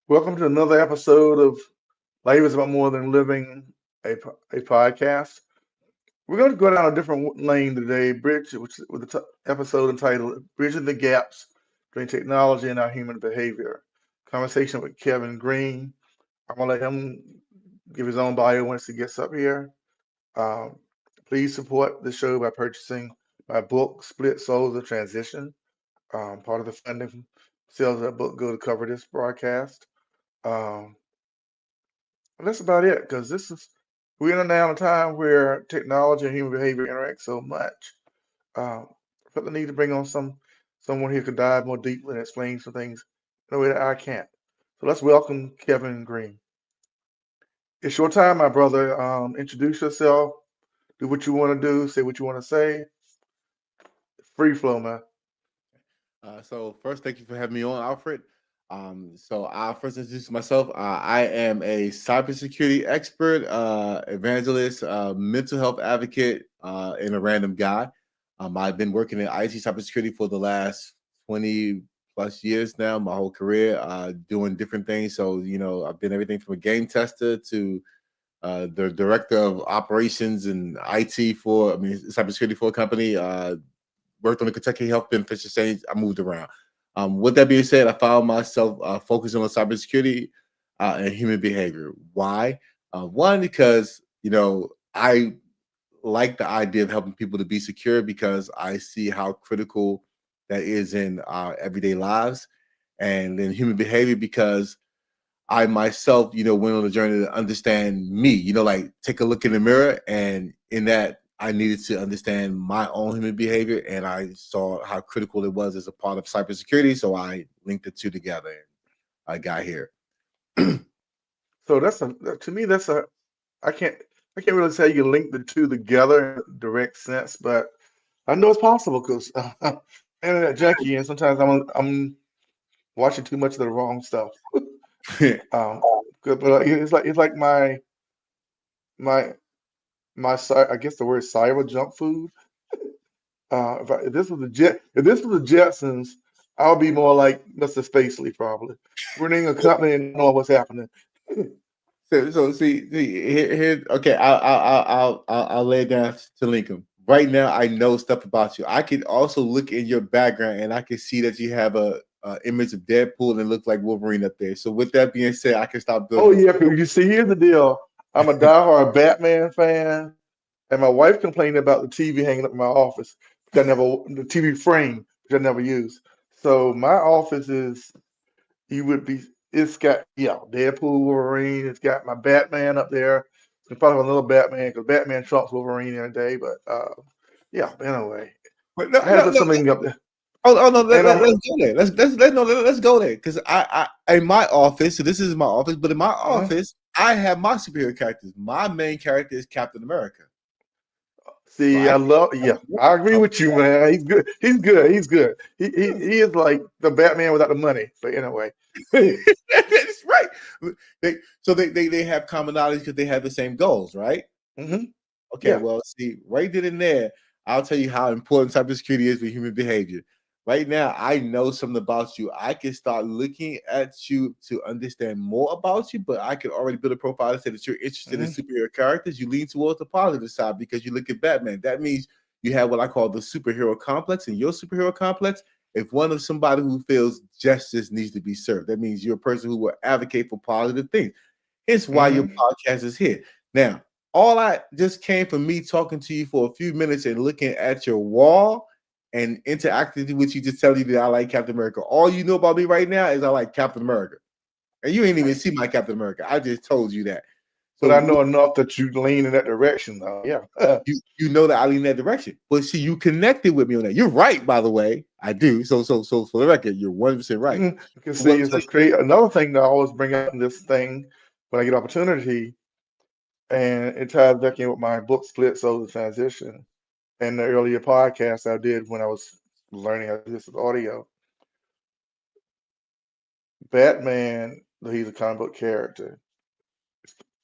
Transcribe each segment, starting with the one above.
Welcome to another episode of Life is About More Than Living, a podcast. We're going to go down a different lane today, with the episode entitled Bridging the Gaps Between Technology and Our Human Behavior. Conversation with Kevin Green. I'm going to let him give his own bio once he gets up here. Um, Please support the show by purchasing my book, Split Souls of Transition. Part of the funding from sales of that book go to cover this broadcast. Um, And that's about it, because we're in a now time where technology and human behavior interact so much. I felt the need to bring on someone who could dive more deeply and explain some things in a way that I can't. So let's welcome Kevin Green. It's your time, my brother. Introduce yourself, do what you want to do, say what you want to say. Free flow, man. So first, thank you for having me on, Alfred. So I'll first introduce myself. I am a cybersecurity expert, evangelist, mental health advocate, and a random guy. I've been working in IT cybersecurity for the last 20 plus years now, my whole career, doing different things. So, I've been everything from a game tester to the director of operations and IT cybersecurity for a company. Worked on the Kentucky Health Benefits Exchange. I moved around. With that being said, I found myself focusing on cybersecurity and human behavior. Why? One, because I like the idea of helping people to be secure because I see how critical that is in our everyday lives, and then human behavior because I myself, went on a journey to understand me, like take a look in the mirror. And in that, I needed to understand my own human behavior. And I saw how critical it was as a part of cybersecurity. So I linked the two together and I got here. So to me I can't I can't really say you can link the two together in a direct sense, but I know it's possible because internet junkie, and sometimes I'm watching too much of the wrong stuff. Um, but it's like my I guess the word cyber junk food. If this was if this was the Jetsons, I'll be more like Mr. Spacely probably, running a company and not know what's happening. So see here. Okay, I'll lay it down to Lincoln. Right now, I know stuff about you. I can also look in your background, and I can see that you have a image of Deadpool and look like Wolverine up there. So with that being said, I can stop Oh building. yeah, 'cause you see, here's the deal. I'm a diehard Batman fan, and my wife complained about the TV hanging up in my office, the TV frame, which I never use. So my office is you would be it's got Deadpool, Wolverine. It's got my Batman up there. It's probably another Batman because Batman trumps Wolverine in a day. But yeah. Anyway, But no, I had to no, put no. something up there, Oh no, and I'm let's go there. Let's go there because I in my office. So this is my office, but in my uh, office, I have my superhero characters. My main character is Captain America. So see. I I love. Yeah, I agree with you, man. He's good. He's good. He's good. He is like the Batman without the money. But anyway, that's right. They have commonalities because they have the same goals, right? hmm Okay, yeah. well, see, right then and there, I'll tell you how important cybersecurity is for human behavior. Right now, I know something about you. I can start looking at you to understand more about you, but I can already build a profile that says that you're interested in hmm superhero characters. You lean towards the positive side because you look at Batman. That means you have what I call the superhero complex. And your superhero complex, if one of somebody who feels justice needs to be served, that means you're a person who will advocate for positive things. It's why your hmm podcast is here. Now, all I just came from me talking to you for a few minutes and looking at your wall and interacting with you, just telling you that I like Captain America. All you know about me right now is I like Captain America. And you ain't even see my Captain America. I just told you that. But So I know enough that you lean in that direction, though. Yeah. you know that I lean that direction. But see, you connected with me on that. You're right, by the way. I do. So for the record, you're 100% right. You can see it's a great another thing that I always bring up in this thing when I get opportunity, and it ties back in with my book Split Souls of Transition and the earlier podcast I did when I was learning how to do this with audio. Batman, though he's a comic book character,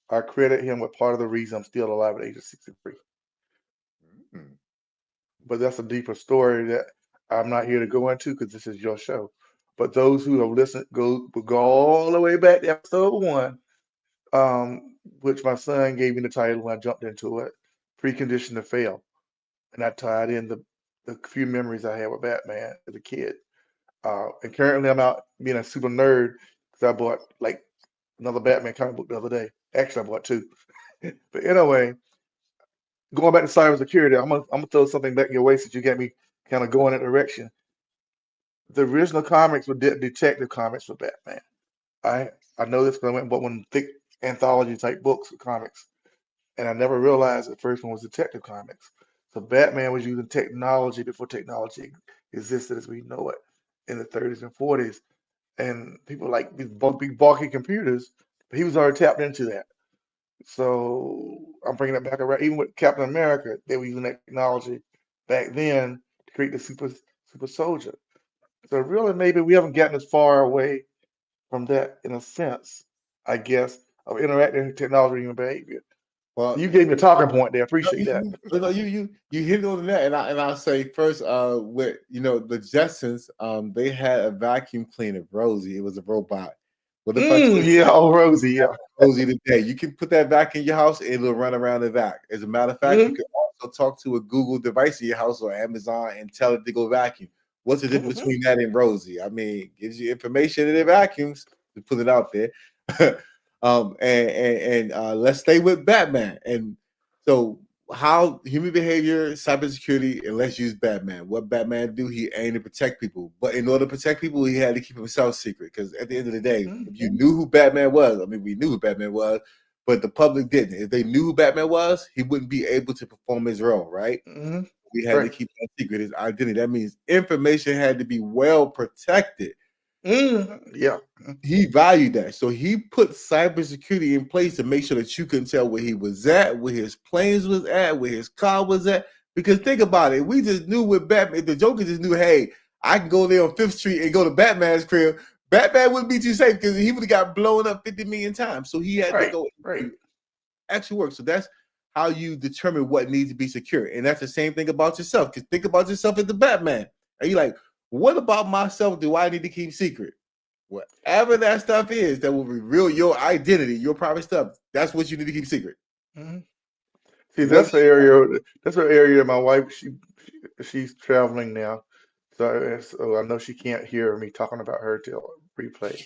I credit him with part of the reason I'm still alive at the age of 63. But that's a deeper story that I'm not here to go into because this is your show. But those who have listened will go all the way back to episode one, which my son gave me the title when I jumped into it, Precondition to Fail. And I tied in the few memories I had with Batman as a kid. And currently I'm out being a super nerd because I bought like another Batman comic book the other day. Actually, I bought two. But anyway, going back to cybersecurity, I'm gonna throw something back your way since you got me kind of going that direction. The original comics were detective comics for Batman. I I know this because I went and bought one of the thick anthology type books of comics, and I never realized the first one was detective comics. So Batman was using technology before technology existed as we know it in the 30s and 40s, and people like these big bulky computers. But he was already tapped into that. So I'm bringing it back around. Even with Captain America, they were using that technology back then to create the super soldier. So really, maybe we haven't gotten as far away from that in a sense, I guess, of interacting with technology and human behavior. So Well, you gave me a talking point there. no, Appreciate that. you hit it on the net, and I'll say first, with the Jetsons, they had a vacuum cleaner, Rosie. It was a robot. What if I told Yeah, oh Rosie, yeah. Rosie today? You can put that vac in your house, and it'll run around the vac. As a matter of fact, you Hmm. can also talk to a Google device in your house or Amazon and tell it to go vacuum. What's the difference Hmm. between that and Rosie? I mean, gives you information and it vacuums to put it out there. And let's stay with Batman. And so, how human behavior, cybersecurity, and let's use Batman. What Batman do? He aimed to protect people, but in order to protect people, he had to keep himself secret. Because at the end of the day, Hmm. if you knew who Batman was, I mean, we knew who Batman was, but the public didn't. If they knew who Batman was, he wouldn't be able to perform his role, right? Hmm. We had to Right. keep that secret, his identity. That means information had to be well protected. Yeah. He valued that. So he put cybersecurity in place to make sure that you couldn't tell where he was at, where his planes was at, where his car was at. Because think about it, we just knew with Batman, the Joker just knew, hey, I can go there on Fifth Street and go to Batman's crib. Batman wouldn't be too safe because he would have got blown up 50 million times. So he had to Right. go Right. into actual work. So that's how you determine what needs to be secure. And that's the same thing about yourself. Because think about yourself as the Batman. And you're like, what about myself do I need to keep secret? Whatever that stuff is that will reveal your identity, your private stuff, that's what you need to keep secret. Hmm. See, Whether that's the area. That's the area my wife. She's traveling now, so I know she can't hear me talking about her till replay.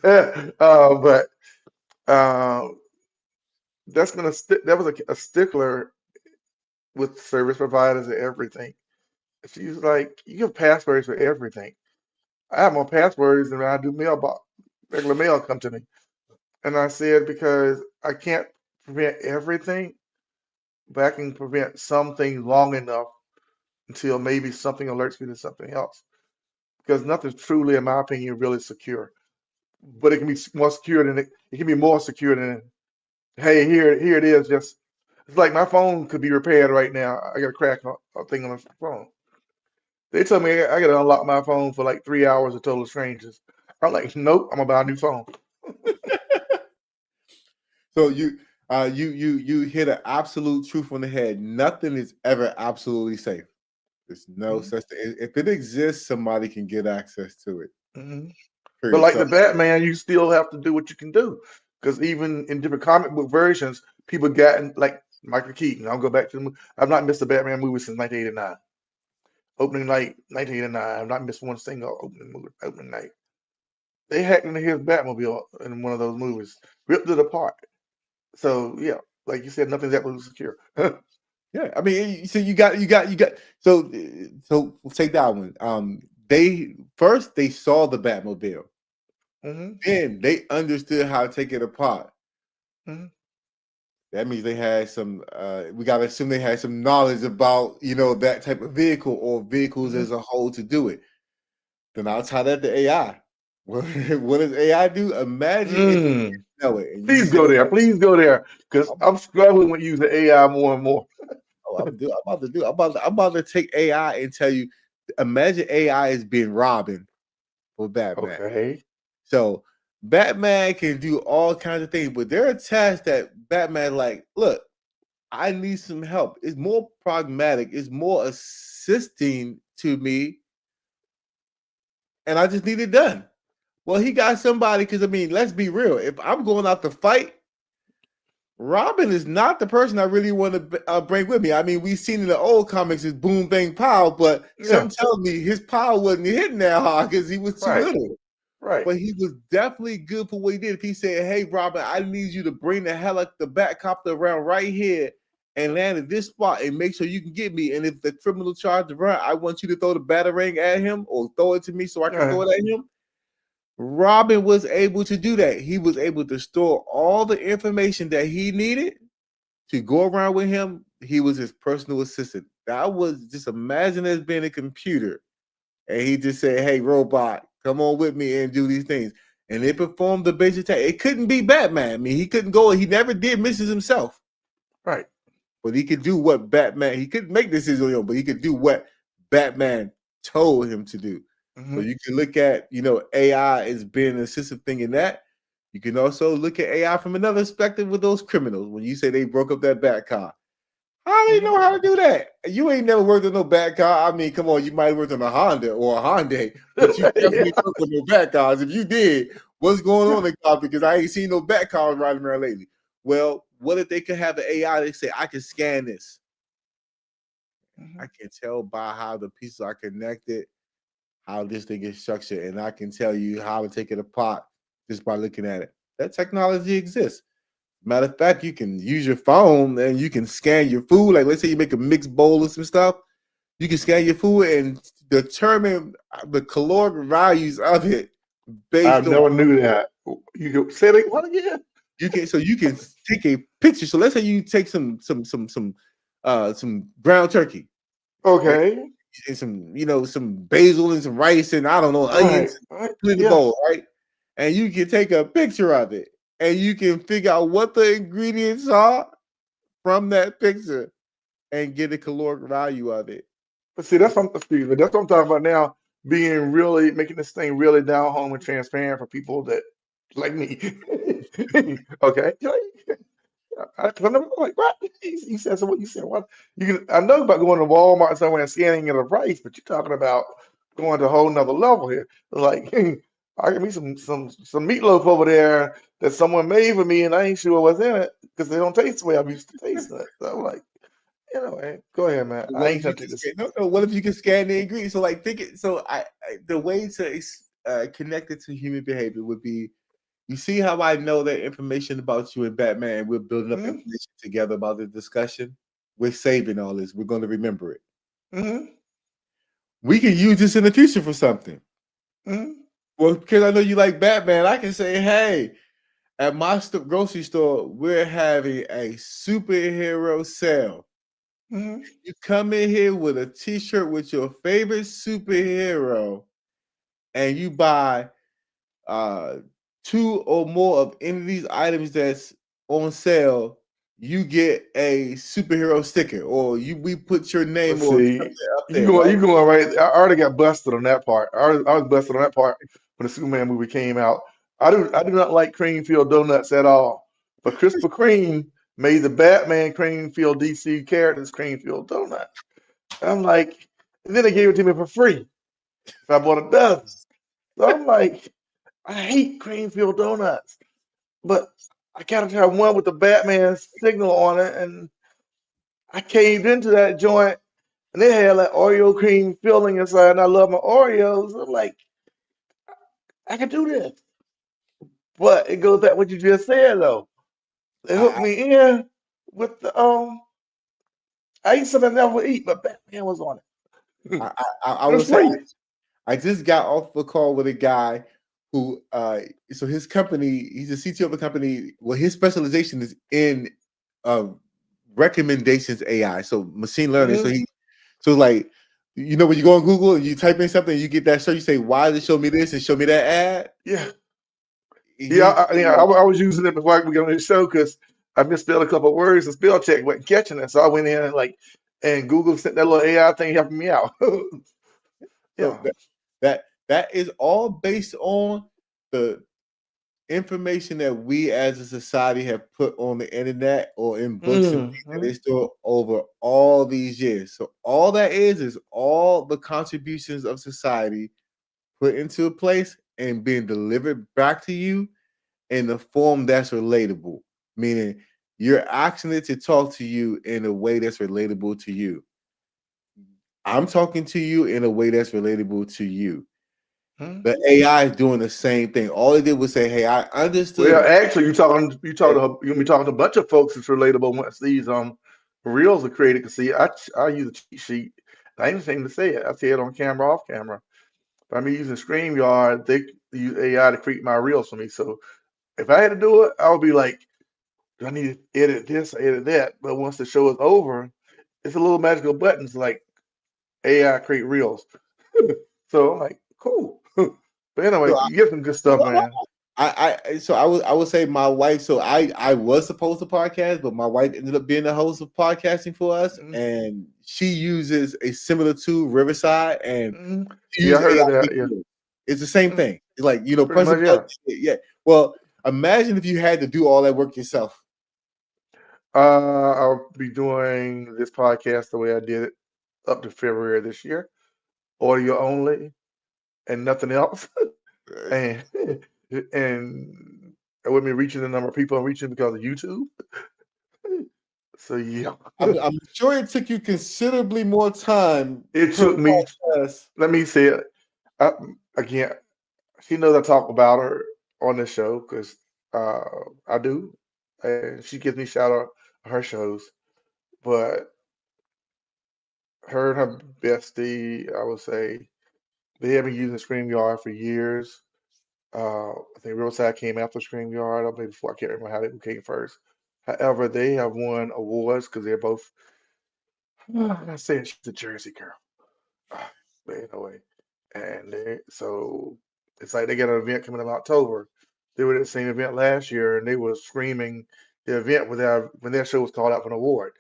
But uh, that was a stickler with service providers and everything. She's like, you have passwords for everything. I have more passwords than I do mailbox. Regular mail come to me. And I said, because I can't prevent everything, but I can prevent something long enough until maybe something alerts me to something else. Because nothing's truly, in my opinion, really secure. But it can be more secure than it can be more secure than, hey, here it is. Just it's like my phone could be repaired right now. I got a crack a thing on the phone. They told me I got to unlock my phone for like 3 hours with total strangers. I'm like, nope, I'm gonna buy a new phone. so you hit an absolute truth on the head. Nothing is ever absolutely safe. There's no Hmm. such thing. If it exists, somebody can get access to it. Hmm. But Period. like So the Batman, you still have to do what you can do. Because even in different comic book versions, people got like Michael Keaton. I'll go back to the movie. I've not missed a Batman movie since 1989. Opening night, 1989. I've not missed one single opening night. They hacked into his Batmobile in one of those movies, ripped it apart. So yeah, like you said, nothing's absolutely secure. yeah, I mean, so you got. So we'll take that one. They saw the Batmobile, Hmm. then they understood how to take it apart. Hmm. That means they had some. We gotta assume they had some knowledge about that type of vehicle or vehicles Hmm. as a whole to do it. Then I'll tie that to AI. What does AI do? Imagine if you Mm. know it and you Please say, go there. Please go there. Because I'm, I'm struggling with using AI more and more. oh, I'm about to take AI and tell you. Imagine AI is being Robin for Batman. Okay. So Batman can do all kinds of things, but there are tasks that Batman like. Look, I need some help. It's more pragmatic. It's more assisting to me and I just need it done. Well, he got somebody because I mean, let's be real. If I'm going out to fight, Robin is not the person I really want to bring with me. I mean, we've seen in the old comics his boom bang pow, but Yeah. some tell me his power wasn't hitting that hard because he was too Right. little. Right. But he was definitely good for what he did. If he said, "Hey, Robin, I need you to bring the Batcopter around right here and land at this spot and make sure you can get me. And if the criminal charge run, I want you to throw the batarang at him or throw it to me so I can throw it at him." Robin was able to do that. He was able to store all the information that he needed to go around with him. He was his personal assistant. That was just imagine as being a computer. And he just said, "Hey, robot, come on with me and do these things." And it performed the basic task. It couldn't be Batman. I mean, he couldn't go. He never did missions himself. Right. But he could do what Batman. He couldn't make decisions on his own, but he could do what Batman told him to do. So you can look at, AI as being an assistive thing in that. You can also look at AI from another perspective with those criminals. When you say they broke up that Bat car, how do you know how to do that? You ain't never worked on no Bat car. I mean, come on, you might have worked on a Honda or a Hyundai, but you definitely worked on no Bat cars. If you did, what's going on in the car? Because I ain't seen no Bat cars riding around lately. Well, what if they could have the AI that say, "I can scan this. I can tell by how the pieces are connected, how this thing is structured, and I can tell you how to take it apart just by looking at it." That technology exists. Matter of fact, you can use your phone and you can scan your food. Like, let's say you make a mixed bowl of some stuff, you can scan your food and determine the caloric values of it I based on never knew that. You go say it what again? you can take a picture. So let's say you take some ground turkey and, Okay. and some basil and some rice and I don't know Right. onions, Right. put in the Yeah. bowl, right? And you can take a picture of it and you can figure out what the ingredients are from that picture and get the caloric value of it. But see, that's what excuse me, that's what I'm talking about now. Being really making this thing really down home and transparent for people that like me. Okay. I never like what you said. So what you said? What you can? I know about going to Walmart somewhere and scanning at a price, but you're talking about going to a whole nother level here. Like I get me some meatloaf over there that someone made for me, and I ain't sure what's in it because they don't taste the way I'm used to tasting it. So I'm like, anyway, go ahead, man. I What ain't if you gonna can take this. scan? No. What if you can scan the ingredients? So like, think it. So the way to connect it to human behavior would be. You see how I know that information about you and Batman, and we're building up Mm-hmm. information together about the discussion. We're saving all this. We're going to remember it. Mm-hmm. We can use this in the future for something. Mm-hmm. Well, because I know you like Batman, I can say, "Hey, at my grocery store, we're having a superhero sale. Mm-hmm. You come in here with a T-shirt with your favorite superhero, and you buy uh 2 or more of any of these items that's on sale, you get a superhero sticker, or we put your But name or see, something up there, right?" you going right. I already got busted on that part. I was busted on that part when the Superman movie came out. I do not like Creamfield donuts at all. But Krispy Kreme made the Batman Creamfield DC characters Creamfield donuts. I'm like, and then they gave it to me for free if I bought a dozen. So I'm like, I hate Creamfield donuts, but I gotta try one with the Batman signal on it, and I caved into that joint. And they had like Oreo cream filling inside, and I love my Oreos. I'm like, I can do this. But it goes back what you just said though. They hooked I, me in with the I ate something I never would eat, but Batman was on it. I, I, I It will was say, free. I just got off the call with a guy who, so his company, he's a CTO of a company. Well, his specialization is in uh, recommendations AI, so machine learning. Hmm. So like, when you go on Google and you type in something, you get that show. You say, "Why does it show me this and show me that ad?" Yeah. Yeah, He's I was using it before we got on the show because I misspelled a couple of words and spell check wasn't catching it. So I went in and and Google sent that little AI thing helping me out. so Yeah. that is all based on the information that we as a society have put on the internet or in books and things that Hmm. they store over all these years. So all that is all the contributions of society put into a place and being delivered back to you in the form that's relatable, meaning you're asking it to talk to you in a way that's relatable to you. I'm talking to you in a way that's relatable to you. Hmm? The AI is doing the same thing. All it did was say, "Hey, I Well, understood." actually, you're be talking to a bunch of folks that's relatable once these reels are created. Cause see, I use a cheat sheet. I ain't ashamed to say it. I say it on camera, off camera. If I'm using StreamYard, they use AI to create my reels for me. So if I had to do it, I would be like, do I need to edit this or edit that? But once the show is over, it's a little magical buttons like AI create reels. So I'm like, cool. But anyway, So you get some good no, stuff, no, no. man. So I would say my wife. So I was supposed to podcast, but my wife ended up being the host of podcasting for us, Mm-hmm. and she uses a similar tool, Riverside, and Mm-hmm. she Yeah, I uses heard AI. of that. Yeah. It's the same Mm, thing. It's like pretty press a much, button. yeah. Yeah. Well, imagine if you had to do all that work yourself. I'll be doing this podcast the way I did it up to February this year, audio only and nothing else. And and with me reaching the number of people I'm reaching because of YouTube. So yeah, I'm sure it took you considerably more time it per took me. podcast. Let me say it I, again. She knows I talk about her on this show because uh, I do, and she gives me shout out on her shows. But her and her bestie, I would say, they have been using StreamYard for years. I think Riverside came after StreamYard, or maybe before. I can't remember how they who came first. However, they have won awards because they're both. I said she's a Jersey girl, but anyway, and so it's like they got an event coming in October. They were at the same event last year, and they were screaming the event when their show was called out for an award.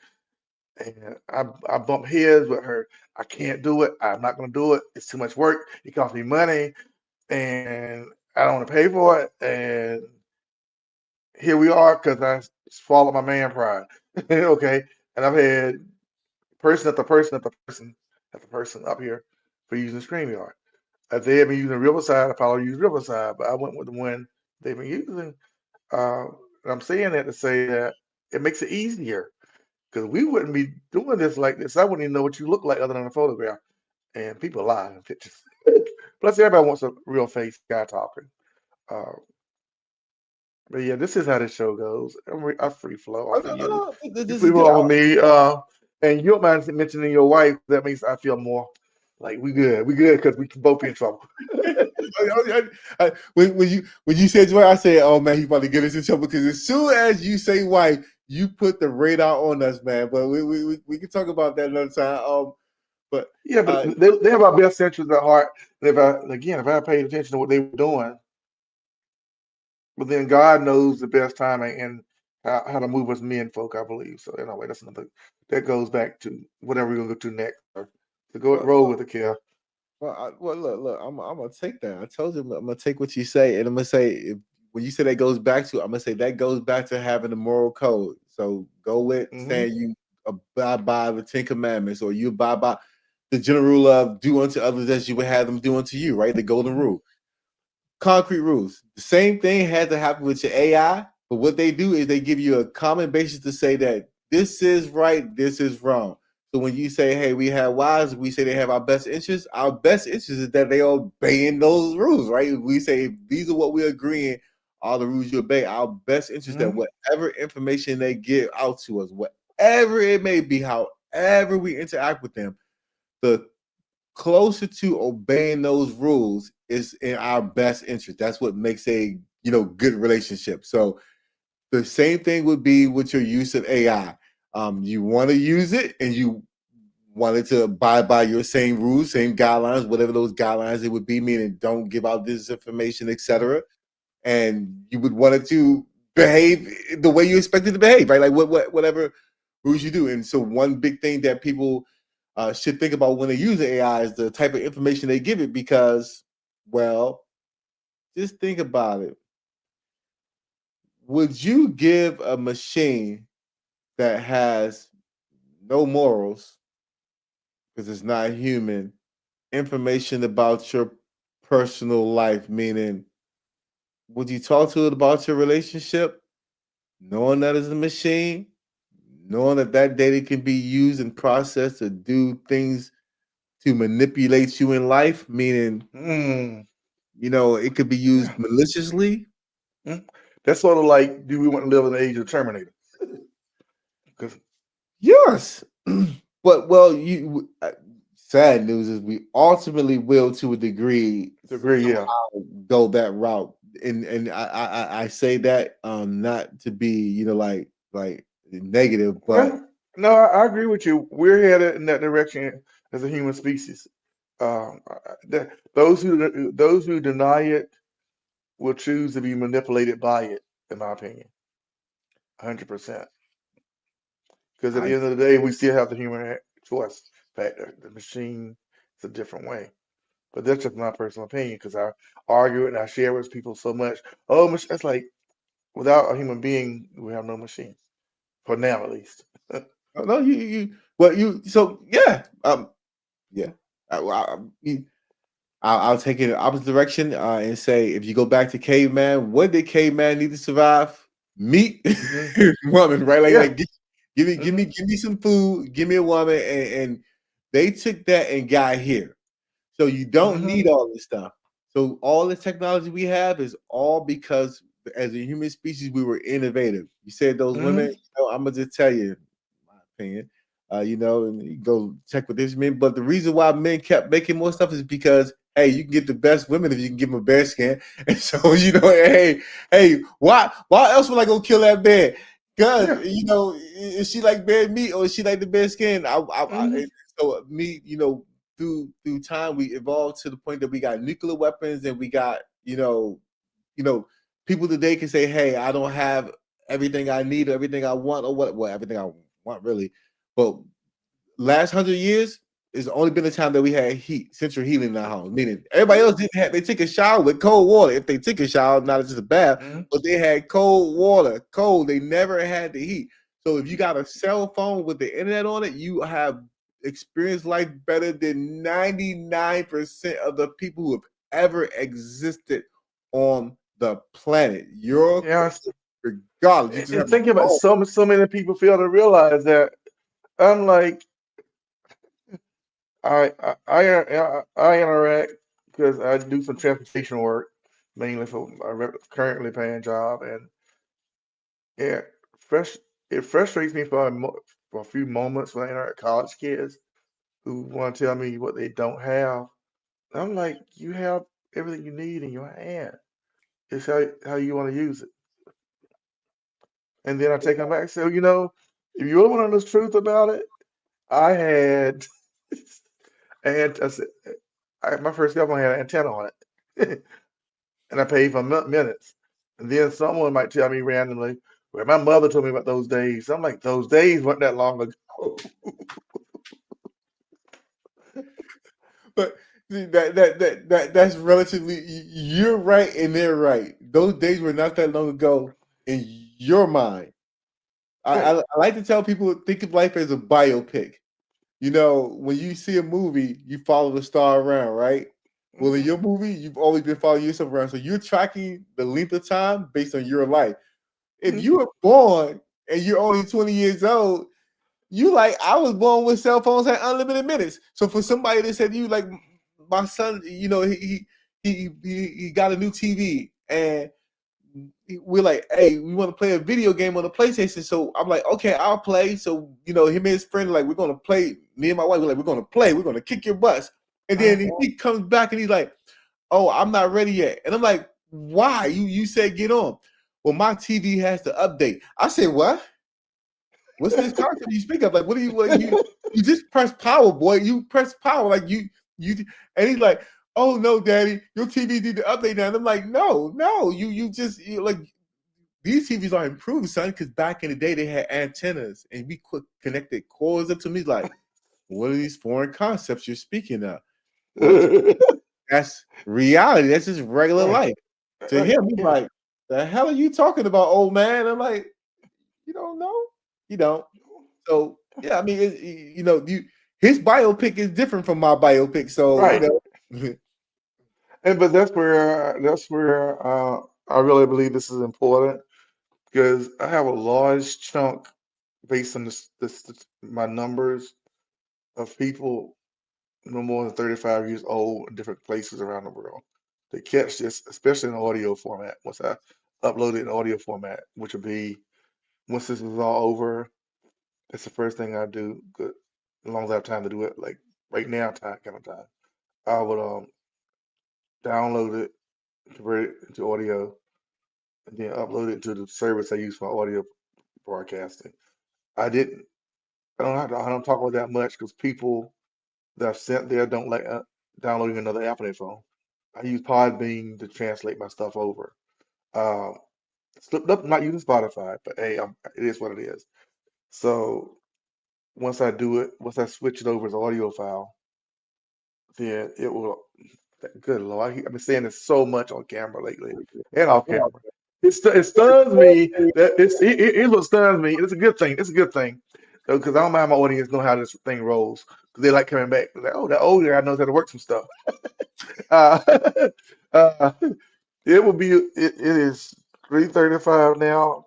And I bumped heads with her. I can't do it. I'm not going to do it. It's too much work. It costs me money, and I don't want to pay for it. And here we are because I swallowed my man pride. Okay, and I've had person after person after person after person up here for using StreamYard. If they had been using Riverside, I probably use Riverside, but I went with the one they've been using. And I'm saying that to say that it makes it easier because we wouldn't be doing this like this. I wouldn't even know what you look like other than a photograph. And people lie in pictures. Plus, everybody wants a real face guy talking. Uh, but yeah, this is how this show goes. I free flow Oh, off of no, you. no, no. You This is free good. flow off of me. And you don't mind mentioning your wife. That makes I feel more like we good. We good because we can both be in trouble. When you said wife, I said, "Oh man, he's about to get us in trouble." Because as soon as you say wife, you put the radar on us, man. But we can talk about that another time. But Yeah, but they have our best interests at heart. And if I paid attention to what they were doing, but then God knows the best timing and how to move us men folk, I believe. So anyway, that's another that goes back to whatever we're gonna go to next. So go well, roll well, with it, Kel. look. I'm gonna take that. I told you I'm gonna take what you say, and I'm gonna say when you say that goes back to, I'm gonna say that goes back to having a moral code. So go with Hmm. saying you abide by the Ten Commandments, or you abide by the general rule of do unto others as you would have them do unto you, right? The golden Hmm. rule. Concrete rules. The same thing had to happen with your AI, but what they do is they give you a common basis to say that this is right, this is wrong. So when you say, "Hey, we have wives," we say they have our best interests. Our best interest is that they are obeying those rules, right? We say these are what we're agreeing are the rules you obey. Our best interest that Hmm. whatever information they give out to us, whatever it may be, however we interact with them, the closer to obeying those rules is in our best interest. That's what makes a good relationship. So the same thing would be with your use of AI. You want to use it, and you want it to abide by your same rules, same guidelines, whatever those guidelines it would be, meaning don't give out this information, etc. And you would want it to behave the way you expect it to behave, right? Like whatever rules you do. And so one big thing that people should think about when they use AI is the type of information they give it, because, well, just think about it. Would you give a machine that has no morals, because it's not human, information about your personal life, meaning would you talk to it about your relationship, knowing that it's a machine, knowing that that data can be used and processed to do things to manipulate you in life, meaning, Mm, it could be used yeah. maliciously. Mm. That's sort of like, do we want to live in the age of Terminator? Because Yes. But, well, sad news is we ultimately will, to a degree, to agree, yeah. go that route. And I say that not to be, like negative, but Well, no, I agree with you. We're headed in that direction as a human species. Those who deny it will choose to be manipulated by it, in my opinion, 100%. Because at I the end of the day, we still have the human choice factor. The machine is a different way. But that's just my personal opinion because I argue it and I share it with people so much. Oh, that's like without a human being, we have no machine. For now, at least. no, well, so yeah, yeah. I'll take it in the opposite direction and say, if you go back to caveman, what did caveman need to survive? Meat, Hmm. woman, right? Like, Yeah. give me, Hmm. give me some food, give me a woman, and they took that and got here. So you don't Hmm. need all this stuff. So all the technology we have is all because, as a human species, we were innovative. You said those women. Hmm. I'm gonna just tell you, my opinion. And you go check with this men. But the reason why men kept making more stuff is because, hey, you can get the best women if you can give them a bear skin. And so, hey, why else would I go kill that bear? Because, Yeah. is she like bear meat or is she like the bear skin? Hmm. So me, through time we evolved to the point that we got nuclear weapons and we got, you know, people today can say, hey, I don't have everything I need or everything I want or what, well, everything I want really. But last 100 years, it's only been the time that we had central heating in our house. Meaning everybody else didn't have. They take a shower with cold water. If they took a shower, not just a bath, Hmm. but they had cold water, cold. They never had the heat. So if you got a cell phone with the internet on it, you have experienced life better than 99% of the people who have ever existed on the planet. You're Yeah. regardless. You just And have a thinking about phone. so many people fail to realize that I'm like, I interact because I do some transportation work, mainly for my currently paying job, and it fresh it frustrates me for a few moments when I interact with college kids who want to tell me what they don't have. I'm like, you have everything you need in your hand. It's how you want to use it. And then I take them back and say, if you really want to know the truth about it, I had I had I said, my first cell phone had an antenna on it. And I paid for minutes. And then someone might tell me randomly, well, my mother told me about those days. I'm like, those days weren't that long ago. But see, that's relatively. You're right and they're right. Those days were not that long ago in your mind. Right. I like to tell people, think of life as a biopic. When you see a movie, you follow the star around, right? Well, in Hmm. your movie, you've always been following yourself around, so you're tracking the length of time based on your life. If Hmm. you were born and you're only 20 years old, you like, I was born with cell phones had unlimited minutes. So for somebody that said you like, my son, he got a new TV and we're like, hey, we want to play a video game on the PlayStation. So I'm like, okay, I'll play. So him and his friend like, we're gonna play. Me and my wife, we're like, we're gonna play. We're gonna kick your butts. And Uh, then he comes back and he's like, oh, I'm not ready yet. And I'm like, why? You said get on. Well, my TV has to update. I said, what? What's this concept you speak of? Like, you just press power, boy. You press power. Like you and he's like, oh no, daddy, your TV need to update now. And I'm like, no, like these TVs are improved, son, because back in the day they had antennas and we could connected cords up to me. Like, what are these foreign concepts you're speaking of? Well, that's reality. That's just regular right. life. To Right. him, he's Yeah. like, the hell are you talking about, old man? I'm like, you don't know? You don't. So yeah, I mean, his biopic is different from my biopic. So Right. And but that's where I really believe this is important because I have a large chunk based on this my numbers of people no more than 35 years old in different places around the world. They catch this, especially in audio format. Once I upload it in audio format, which will be once this is all over, that's the first thing I do. Good, as long as I have time to do it, like right now, time kind of time. I would download it, convert it into audio, and then upload it to the service I use for audio broadcasting. I didn't. I don't talk about that much because people that I've sent there don't like downloading another app on their phone. I use Podbean to translate my stuff over. Um, Slipped up not using Spotify, but hey, it is what it is. So once I do it, once I switch it over as audio file, then it will. Good Lord, I've been saying this so much on camera lately and off camera. It stuns me that it's what stuns me. It's a good thing. It's a good thing because I don't mind my audience know how this thing rolls because they like coming back. They're like, oh, that old guy knows how to work some stuff. Uh, uh, it will be. It is 3:35 now.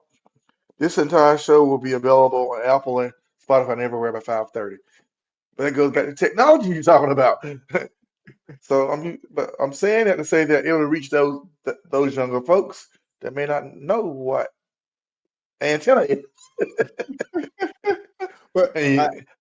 This entire show will be available on Apple and Spotify and everywhere by 5:30. But that goes back to technology you're talking about. So but I'm saying that to say that it'll reach those younger folks that may not know what antenna is, But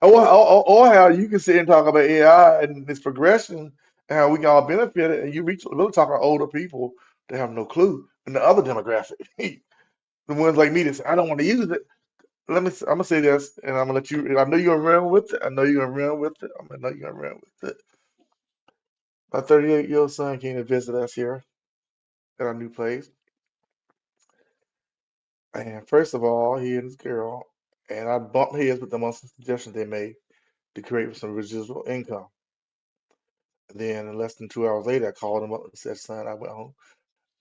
or how you can sit and talk about AI and its progression and how we can all benefit it, and you reach really talking to older people that have no clue, and the other demographic, the ones like me that say I don't want to use it. I'm gonna say this, and I'm gonna let you. I know you're gonna run with it. I know you're gonna run with it. I'm gonna know you're gonna run with it. My 38-year-old son came to visit us here at our new place. And first of all, he and his girl, and I bumped heads with them on some suggestions they made to create some residual income. And then less than 2 hours later, I called him up and said, son, I went home.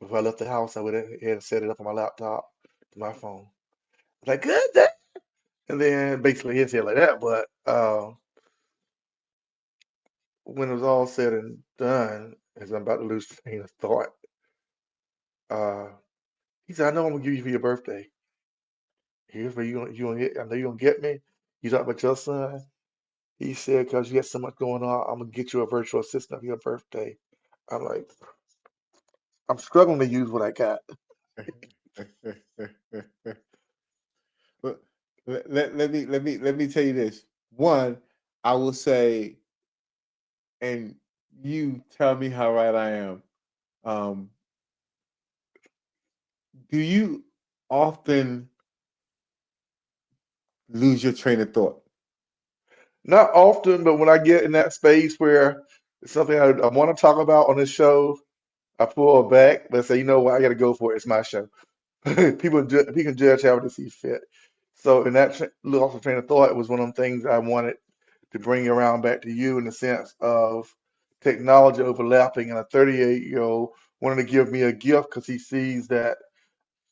Before I left the house, I went ahead and set it up on my laptop to my phone. I was like, good, Dad. And then basically he said like that, but when it was all said and done, as I'm about to lose train of thought, uh, he said, I know I'm gonna give you for your birthday. Here's where you gonna get. I know you're gonna get me. You talk about your son. He said, because you got so much going on, I'm gonna get you a virtual assistant for your birthday. I'm like, I'm struggling to use what I got. but let me tell you this. One, I will say, and you tell me how right I am. Um, do you often lose your train of thought? Not often, but when I get in that space where it's something I want to talk about on this show, I pull back, but say, you know what, I got to go for it. It's my show. People can judge how they see fit. So in that loss of train of thought, it was one of the things I wanted to bring around back to you in the sense of technology overlapping and a 38-year-old wanting to give me a gift because he sees that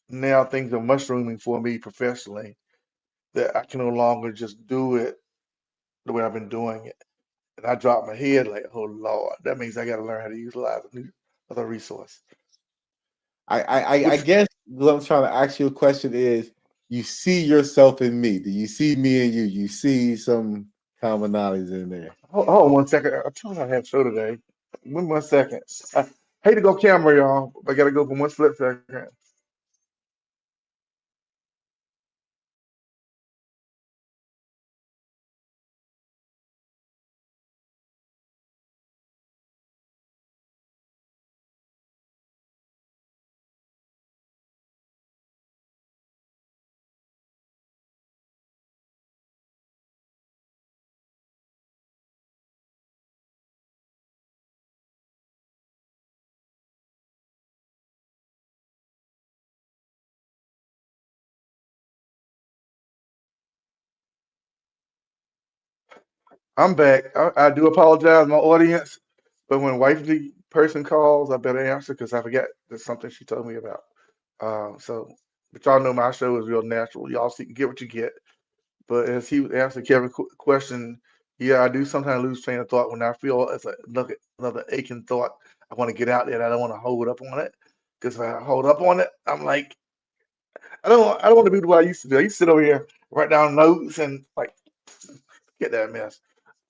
now things are mushrooming for me professionally, that I can no longer just do it the way I've been doing it. And I dropped my head like, oh Lord, that means I got to learn how to utilize a new other resource. I Which guess what I'm trying to ask you a question is: you see yourself in me? Do you see me in you? You see some commonalities in there? hold on 1 second. I told you I had a show today. 1 second. I hate to go camera, y'all. But I got to go for one split second. I'm back. I do apologize, my audience, but when wifey person calls, I better answer because I forget there's something she told me about. But y'all know my show is real natural. Y'all see, get what you get. But as he answered Kevin's question, yeah, I do sometimes lose train of thought when I feel it's another aching thought. I want to get out there and I don't want to hold up on it. Because if I hold up on it, I'm like, I don't want to be the way I used to do. I used to sit over here, write down notes and like get that mess.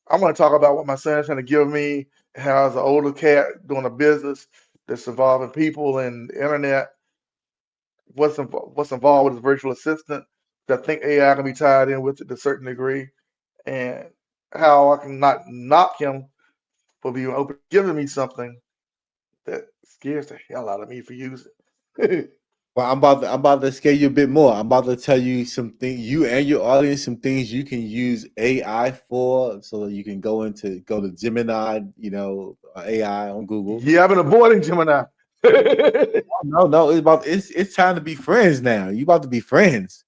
I'm going to talk about what my son's trying to give me, how as an older cat doing a business that's involving people and the internet, what's involved with his virtual assistant. I think AI can be tied in with it to a certain degree, and how I can not knock him for being open, giving me something that scares the hell out of me for using. Well, I'm about to scare you a bit more. I'm about to tell you some things, you and your audience, some things you can use AI for, so that you can go to Gemini, AI on Google. Yeah, I've been avoiding Gemini. No, no, it's time to be friends now. You about to be friends.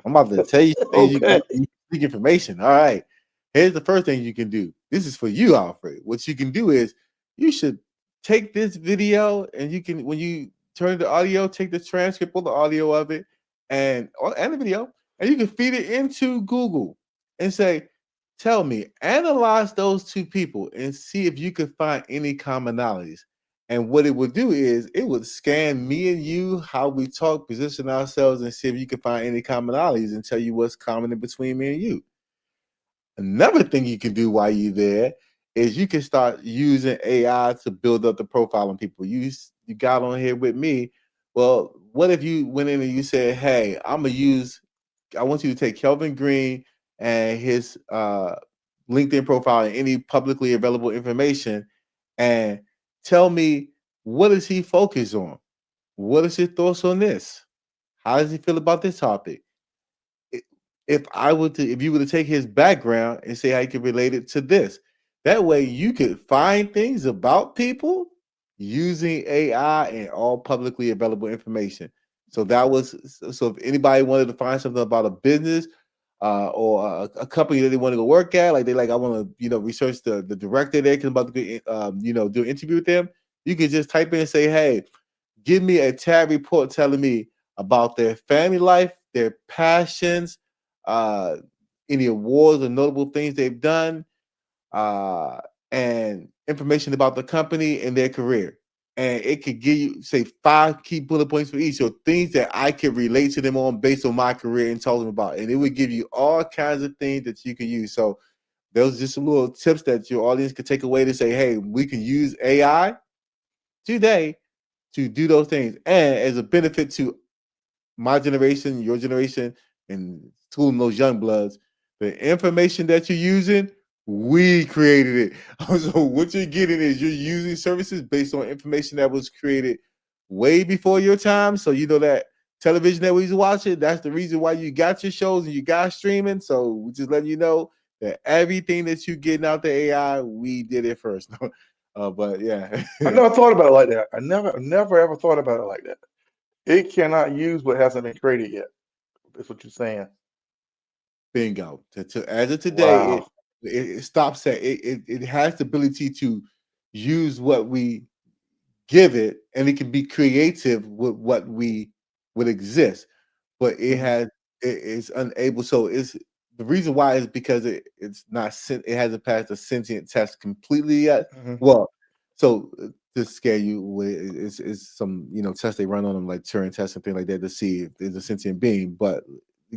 I'm about to tell you some things Okay. you seek information. All right. Here's the first thing you can do. This is for you, Alfred. What you can do is you should take this video and you can, when you turn the audio, take the transcript or the audio of it and the video, and you can feed it into Google and say, tell me, analyze those two people and see if you can find any commonalities. And what it would do is it would scan me and you, how we talk, position ourselves, and see if you can find any commonalities and tell you what's common in between me and you. Another thing you can do while you're there is you can start using AI to build up the profile on people. You got on here with me. Well, what if you went in and you said, hey, I want you to take Kelvin Green and his LinkedIn profile and any publicly available information and tell me, what does he focus on? What is his thoughts on this? How does he feel about this topic? I- if you were to take his background and say how you could relate it to this, that way you could find things about people using AI and all publicly available information. So if anybody wanted to find something about a business or a company that they want to go work at, like I want to research the director there because I'm about to be do an interview with them. You could just type in and say, hey, give me a tab report telling me about their family life, their passions, uh, any awards or notable things they've done, uh, and information about the company and their career. And it could give you, say, 5 key bullet points for each. So things that I could relate to them on based on my career and tell them about. And it would give you all kinds of things that you can use. So those are just some little tips that your audience could take away to say, hey, we can use AI today to do those things. And as a benefit to my generation, your generation, and schooling those young bloods, the information that you're using, we created it. So what you're getting is you're using services based on information that was created way before your time. So you know that television that we was watching, that's the reason why you got your shows and you got streaming. So we just letting you know that everything that you getting out the AI, we did it first. But yeah. I never thought about it like that. I never ever thought about it like that. It cannot use what hasn't been created yet. That's what you're saying. Bingo. As of today, Wow. it stops at it has the ability to use what we give it, and it can be creative with what we would exist. But Hmm. it is unable. So it's the reason why is because it hasn't passed a sentient test completely yet. Hmm. Well, so to scare you with is some tests they run on them like Turing tests and things like that to see if there's a sentient being. But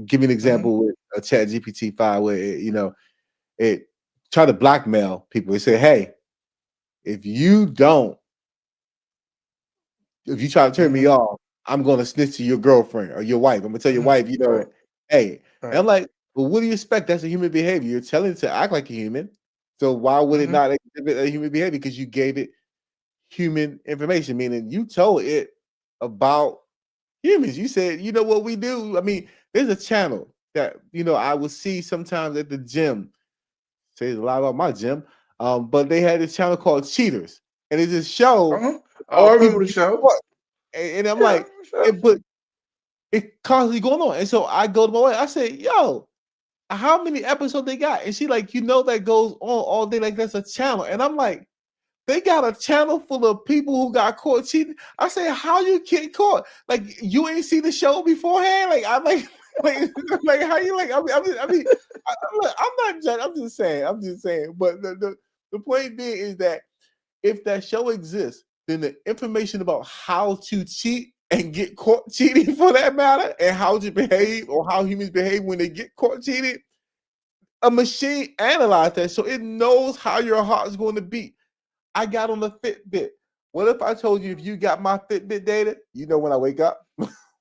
give me an Hmm. example with a Chat GPT-5 where it try to blackmail people. It say, hey, if you don't if you try to turn me Hmm. off, I'm gonna snitch to your girlfriend or your wife. I'm gonna tell your Hmm. wife, Right. hey. And Right. I'm like, well, what do you expect? That's a human behavior. You're telling it to act like a human. So why would it Hmm. not exhibit a human behavior? Because you gave it human information, meaning you told it about humans. You said, you know what we do? I mean, there's a channel that I will see sometimes at the gym. Says a lot about my gym. But they had this channel called Cheaters, and it's a show Uh-huh. Oh, how I people remember the get show. caught. And I'm Yeah, I like, remember the show. but it constantly going on. And so I go to my wife. I say, yo, how many episodes they got? And she like, that goes on all day. Like that's a channel. And I'm like, they got a channel full of people who got caught cheating. I say, how you get caught? Like you ain't see the show beforehand? Like I'm like, like, like how you like? I'm not judging. I'm just saying. I'm just saying. But the point being is that if that show exists, then the information about how to cheat and get caught cheating, for that matter, and how to behave or how humans behave when they get caught cheating, a machine analyzed that, so it knows how your heart's going to beat. I got on the Fitbit. What if I told you, if you got my Fitbit data, you know when I wake up,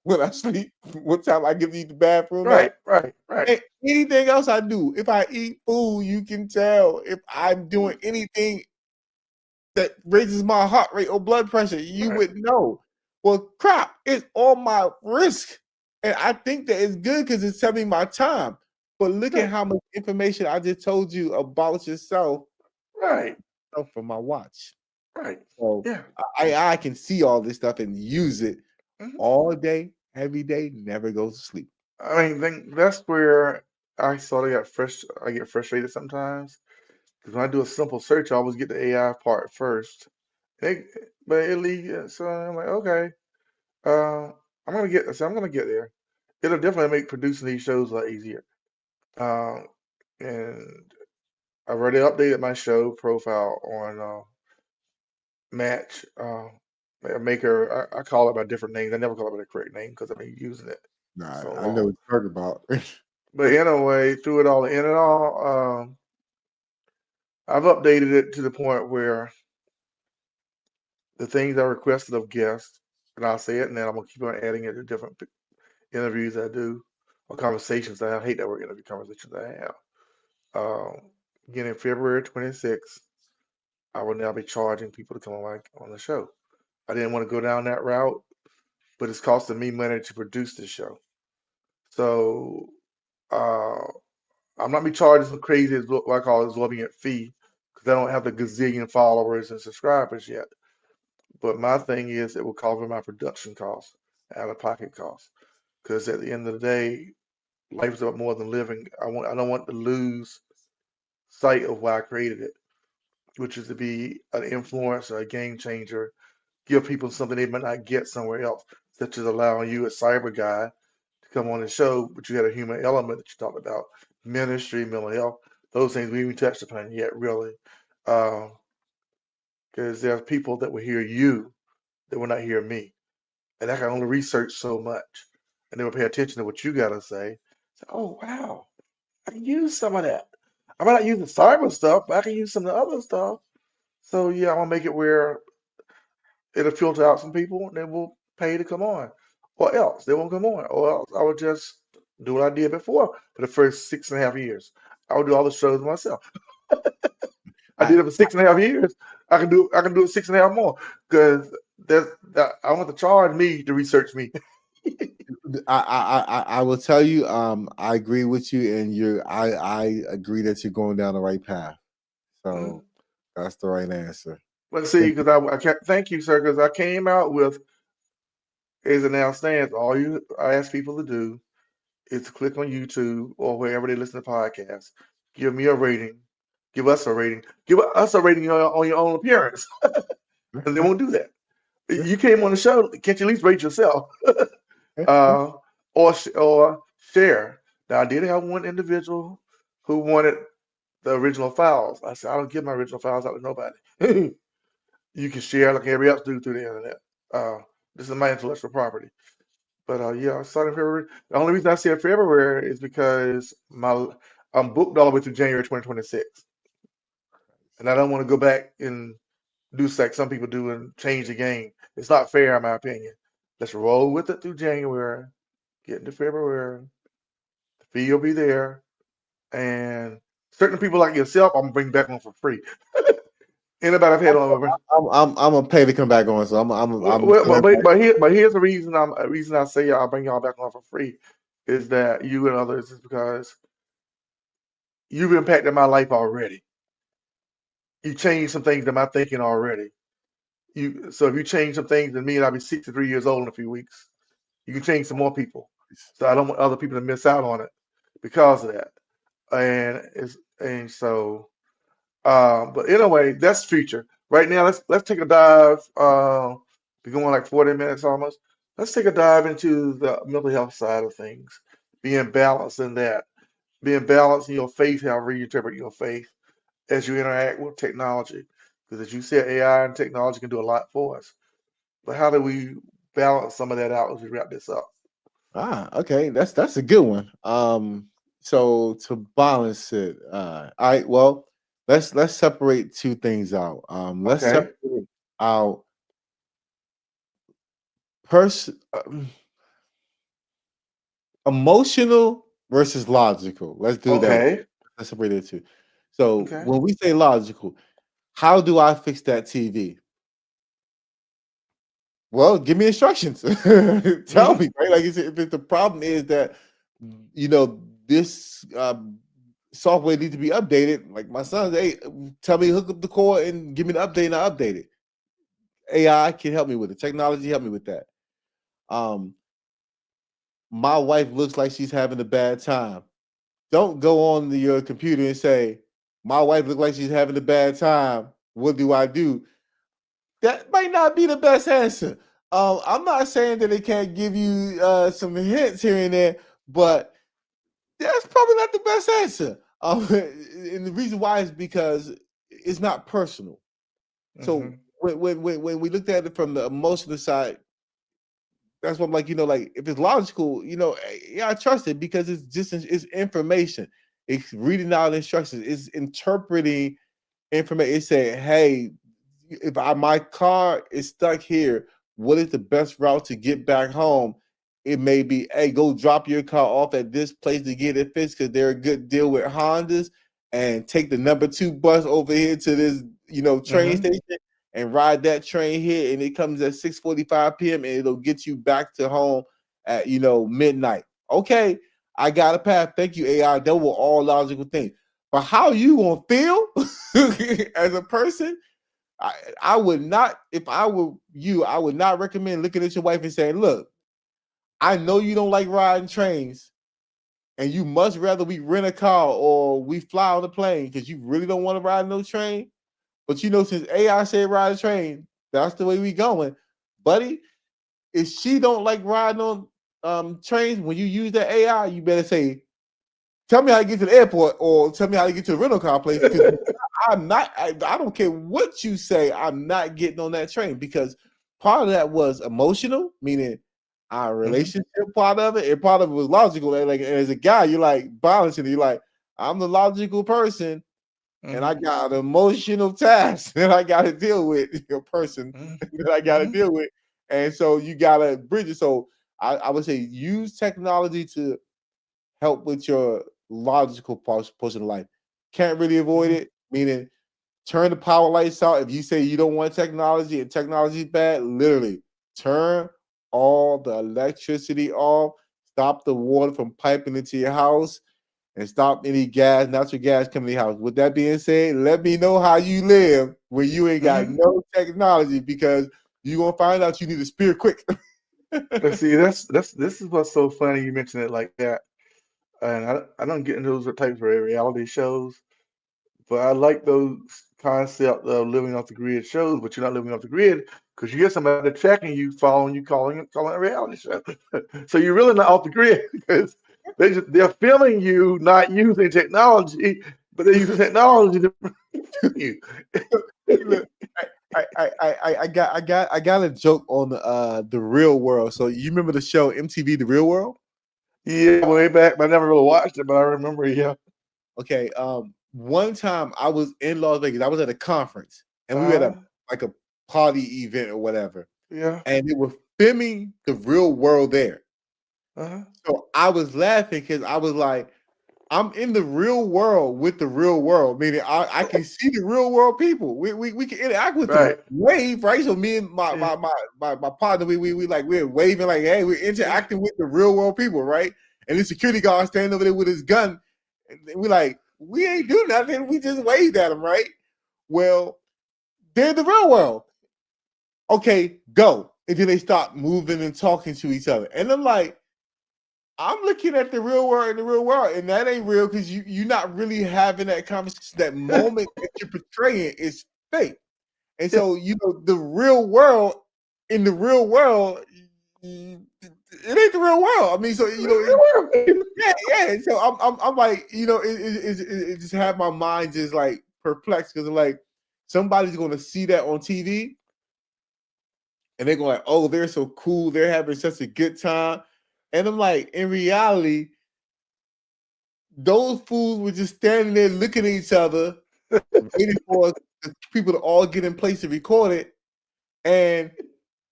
when I sleep, what time I give you the bathroom Right, at, right, right. and anything else I do. If I eat food, you can tell. If I'm doing anything that raises my heart rate or blood pressure, you Right. would know. Well, crap, it's on my risk. And I think that it's good because it's telling me my time. But look at Right. how much information I just told you about yourself Right. from my watch. Right. So Yeah. I can see all this stuff and use it Mhm. all day, every day, never goes to sleep. I mean, that's where I sort of I get frustrated sometimes because when I do a simple search, I always get the AI part first. It, but it leaves, so I'm like, okay, uh, I'm gonna get there. It'll definitely make producing these shows a lot easier. Um, and I've already updated my show profile on Match. Maker, I call it by different names. I never call it by the correct name because I've been using it for Nah, so I know long. what you're talking about. But anyway, through it all, in it all, I've updated it to the point where the things I requested of guests, and I'll say it, and then I'm gonna keep on adding it to different interviews I do or conversations I have. I hate that word interview, conversations I have. Beginning February 26th, I will now be charging people to come on the show. I didn't want to go down that route, but it's costing me money to produce the show. So uh, I'm not be charging some crazy, what I call exorbitant fee, because I don't have the gazillion followers and subscribers yet. But my thing is, it will cover my production costs, out of pocket costs. Because at the end of the day, life is about more than living. I don't want to lose sight of why I created it, which is to be an influencer, a game changer, give people something they might not get somewhere else, such as allowing you, a cyber guy, to come on the show, but you had a human element that you talked about, ministry, mental health, those things we haven't touched upon yet, really. Because there are people that will hear you that will not hear me. And I can only research so much. And they will pay attention to what you got to say. Say, oh, wow, I can use some of that. I might not use the cyber stuff, but I can use some of the other stuff. So, yeah, I'm going to make it where it'll filter out some people and they will pay to come on. Or else they won't come on. Or else I will just do what I did before for the first 6.5 years. I would do all the shows myself. I I, did it for 6.5 years. I can do it 6.5 more. Because that I want to charge me to research me. I will tell you, I agree with you, and I agree that you're going down the right path. Mhm. So that's the right answer. Let's see, Thank because I can't thank you, sir, because I came out with as it now stands, I ask people to do is to click on YouTube or wherever they listen to podcasts, give me a rating, give us a rating on your own appearance, and they you. won't do that. You came on the show, can't you at least rate yourself? uh, or share. Now I did have one individual who wanted the original files. I said I don't give my original files out to nobody. You can share like everybody else do through the internet. Uh, this is my intellectual property. But yeah, I started in February. The only reason I said February is because I'm booked all the way through January 2026, and I don't want to go back and do like some people do and change the game. It's not fair, in my opinion. Let's roll with it through January, get into February. The fee will be there, and certain people like yourself, I'm gonna bring back on for free. Anybody I've had on. I'm gonna pay to come back on, so I'm Well, coming back. but here's the reason I say I'll bring y'all back on for free is that you and others is because you've impacted my life already. You changed some things in my thinking already. So if you change some things in me, and I'll be 63 years old in a few weeks, you can change some more people. So I don't want other people to miss out on it because of that. But anyway, that's future. Right now, let's take a dive. We're going like 40 minutes almost. Let's take a dive into the mental health side of things, being balanced in that, being balanced in your faith, how you interpret your faith as you interact with technology. Because as you said, AI and technology can do a lot for us. But how do we balance some of that out as we wrap this up? Okay, that's a good one. So to balance it, all right, well, let's separate two things out. Let's Okay. separate out person emotional versus logical. Let's do that. Okay. Let's separate the two. So Okay. when we say logical, how do I fix that TV? Well, give me instructions. Tell Hmm. me, right? Like, if the problem is that this software needs to be updated, like my son, hey, tell me hook up the core and give me the update, and I update it. AI can help me with it. Technology help me with that. Um, my wife looks like she's having a bad time. Don't go on your computer and say, "My wife looks like she's having a bad time. What do I do?" That might not be the best answer. I'm not saying that it can't give you some hints here and there, but that's probably not the best answer. And the reason why is because it's not personal. So Hmm. when we looked at it from the emotional side, that's what I'm like, like if it's logical, yeah, I trust it because it's information. It's reading out instructions. It's interpreting information. It said, hey, if my car is stuck here, what is the best route to get back home? It may be, hey, go drop your car off at this place to get it fixed because they're a good deal with Hondas, and take the number 2 bus over here to this, train Hmm. station and ride that train here, and it comes at 6:45 p.m. and it'll get you back to home at midnight. Okay, I got a path. Thank you, AI. That were all logical things. But how you gonna feel as a person? I would not, if I were you, I would not recommend looking at your wife and saying, look, I know you don't like riding trains, and you much rather we rent a car or we fly on a plane because you really don't want to ride no train. But since AI said ride a train, that's the way we going. Buddy, if she don't like riding on trains, when you use that AI, you better say, tell me how to get to the airport or tell me how to get to the rental car place, because I'm not, I don't care what you say, I'm not getting on that train, because part of that was emotional, meaning our Hmm. relationship part of it, and part of it was logical. Like as a guy, you're like balancing it. You're like, I'm the logical person, and I Hmm. got an emotional task that I got to deal with, your person that I got to Hmm. deal with. And so you got to bridge it. So I would say use technology to help with your logical portion of life. Can't really avoid Hmm. it, meaning turn the power lights out. If you say you don't want technology and technology is bad, literally turn all the electricity off, stop the water from piping into your house, and stop any natural gas coming to your house. With that being said, let me know how you live when you ain't got Hmm. no technology, because you're gonna find out you need a spear quick. But see, this is what's so funny you mentioned it like that. And I don't get into those types of reality shows, but I like those concept of living off the grid shows, but you're not living off the grid because you get somebody tracking you, following you, calling it a reality show. So you're really not off the grid because they're filming you not using technology, but they're using technology to film you. Look, I got a joke on the real world. So you remember the show MTV The Real World? Yeah, way back, but I never really watched it, but I remember. Yeah. Okay. One time I was in Las Vegas. I was at a conference, and we were at Uh, a party event or whatever, yeah. and they were filming the real world there. Uh, So I was laughing because I was like, I'm in the real world with the real world, meaning I can see the real world people. We can interact with them, right. wave, right? So me and my Yeah. my my my partner, we like we're waving like, hey, we're Yeah. interacting with the real world people, right? And the security guard standing over there with his gun, and we like, we ain't do nothing. We just waved at him, right? Well, they're in the real world. Okay, go. And then they start moving and talking to each other, and I'm like, I'm looking at the real world in the real world, and that ain't real because you're not really having that conversation. That moment that you're portraying is fake. And Yeah. so, the real world, in the real world, it ain't the real world. I mean, so yeah, yeah. And so I'm like, it just had my mind just like perplexed because I'm like, somebody's going to see that on TV and they're going like, oh, they're so cool. They're having such a good time. And I'm like, in reality, those fools were just standing there looking at each other, waiting for the people to all get in place to record it. And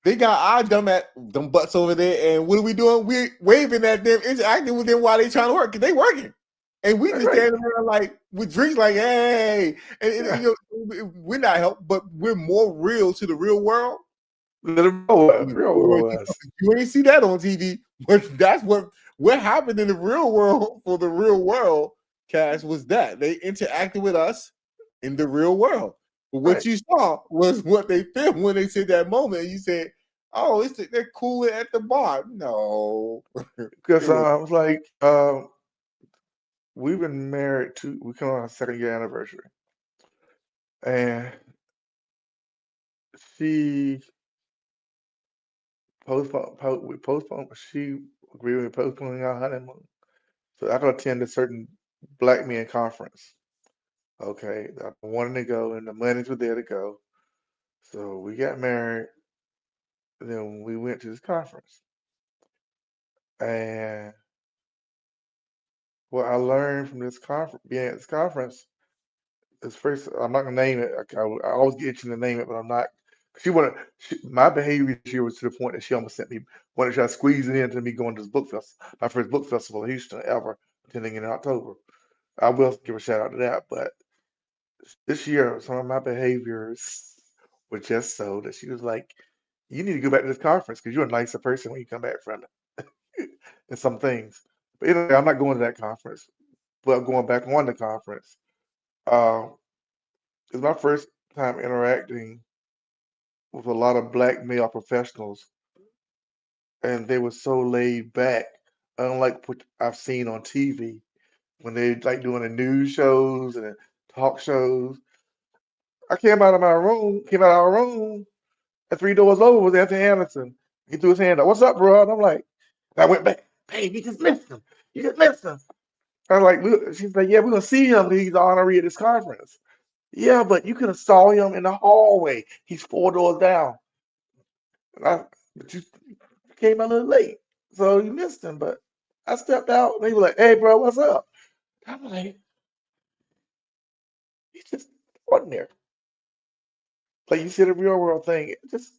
they got our dumb butts over there. And what are we doing? We're waving at them, interacting with them while they trying to work because they working. And we just standing there like with drinks, like, hey, and you know, we're not helped, but we're more real to the real world. The real world was. You ain't see that on TV, but that's what happened in the real world for the real world. Cash was that they interacted with us in the real world. But what you saw was what they filmed when they said that moment. And you said, "Oh, they're cooling at the bar." No, because I was like, we've been married we come on our 2nd-year anniversary, and she postponed. She agreed with postponing our honeymoon, so I could attend a certain black men conference. Okay, I wanted to go, and the monies were there to go. So we got married, and then we went to this conference. And what I learned from this conference, being at this conference, is first, I'm not gonna name it. I always get itching to name it, but I'm not. My behavior this year was to the point that she almost wanted to try to squeeze it into me going to this book festival, my first book festival in Houston ever, attending in October. I will give a shout out to that, but this year, some of my behaviors were just so that she was like, "You need to go back to this conference because you're a nicer person when you come back from it." And some things. But anyway, I'm not going to that conference, but going back on the conference. Uh, it's my first time interacting with a lot of black male professionals, and they were so laid back, unlike what I've seen on TV when they like doing the news shows and the talk shows. I came out of our room, and 3 doors over was Anthony Anderson. He threw his hand up. "What's up, bro?" And I'm like, and I went back. "Babe, you just missed him. You just missed him." I was like, "Look," she's like, "Yeah, we're gonna see him. He's the honoree at this conference." "Yeah, but you could have saw him in the hallway. He's 4 doors down." But you came a little late, so you missed him. But I stepped out, and they were like, "Hey, bro, what's up?" I'm like, "He's just ordinary." Like you said, a real world thing. Just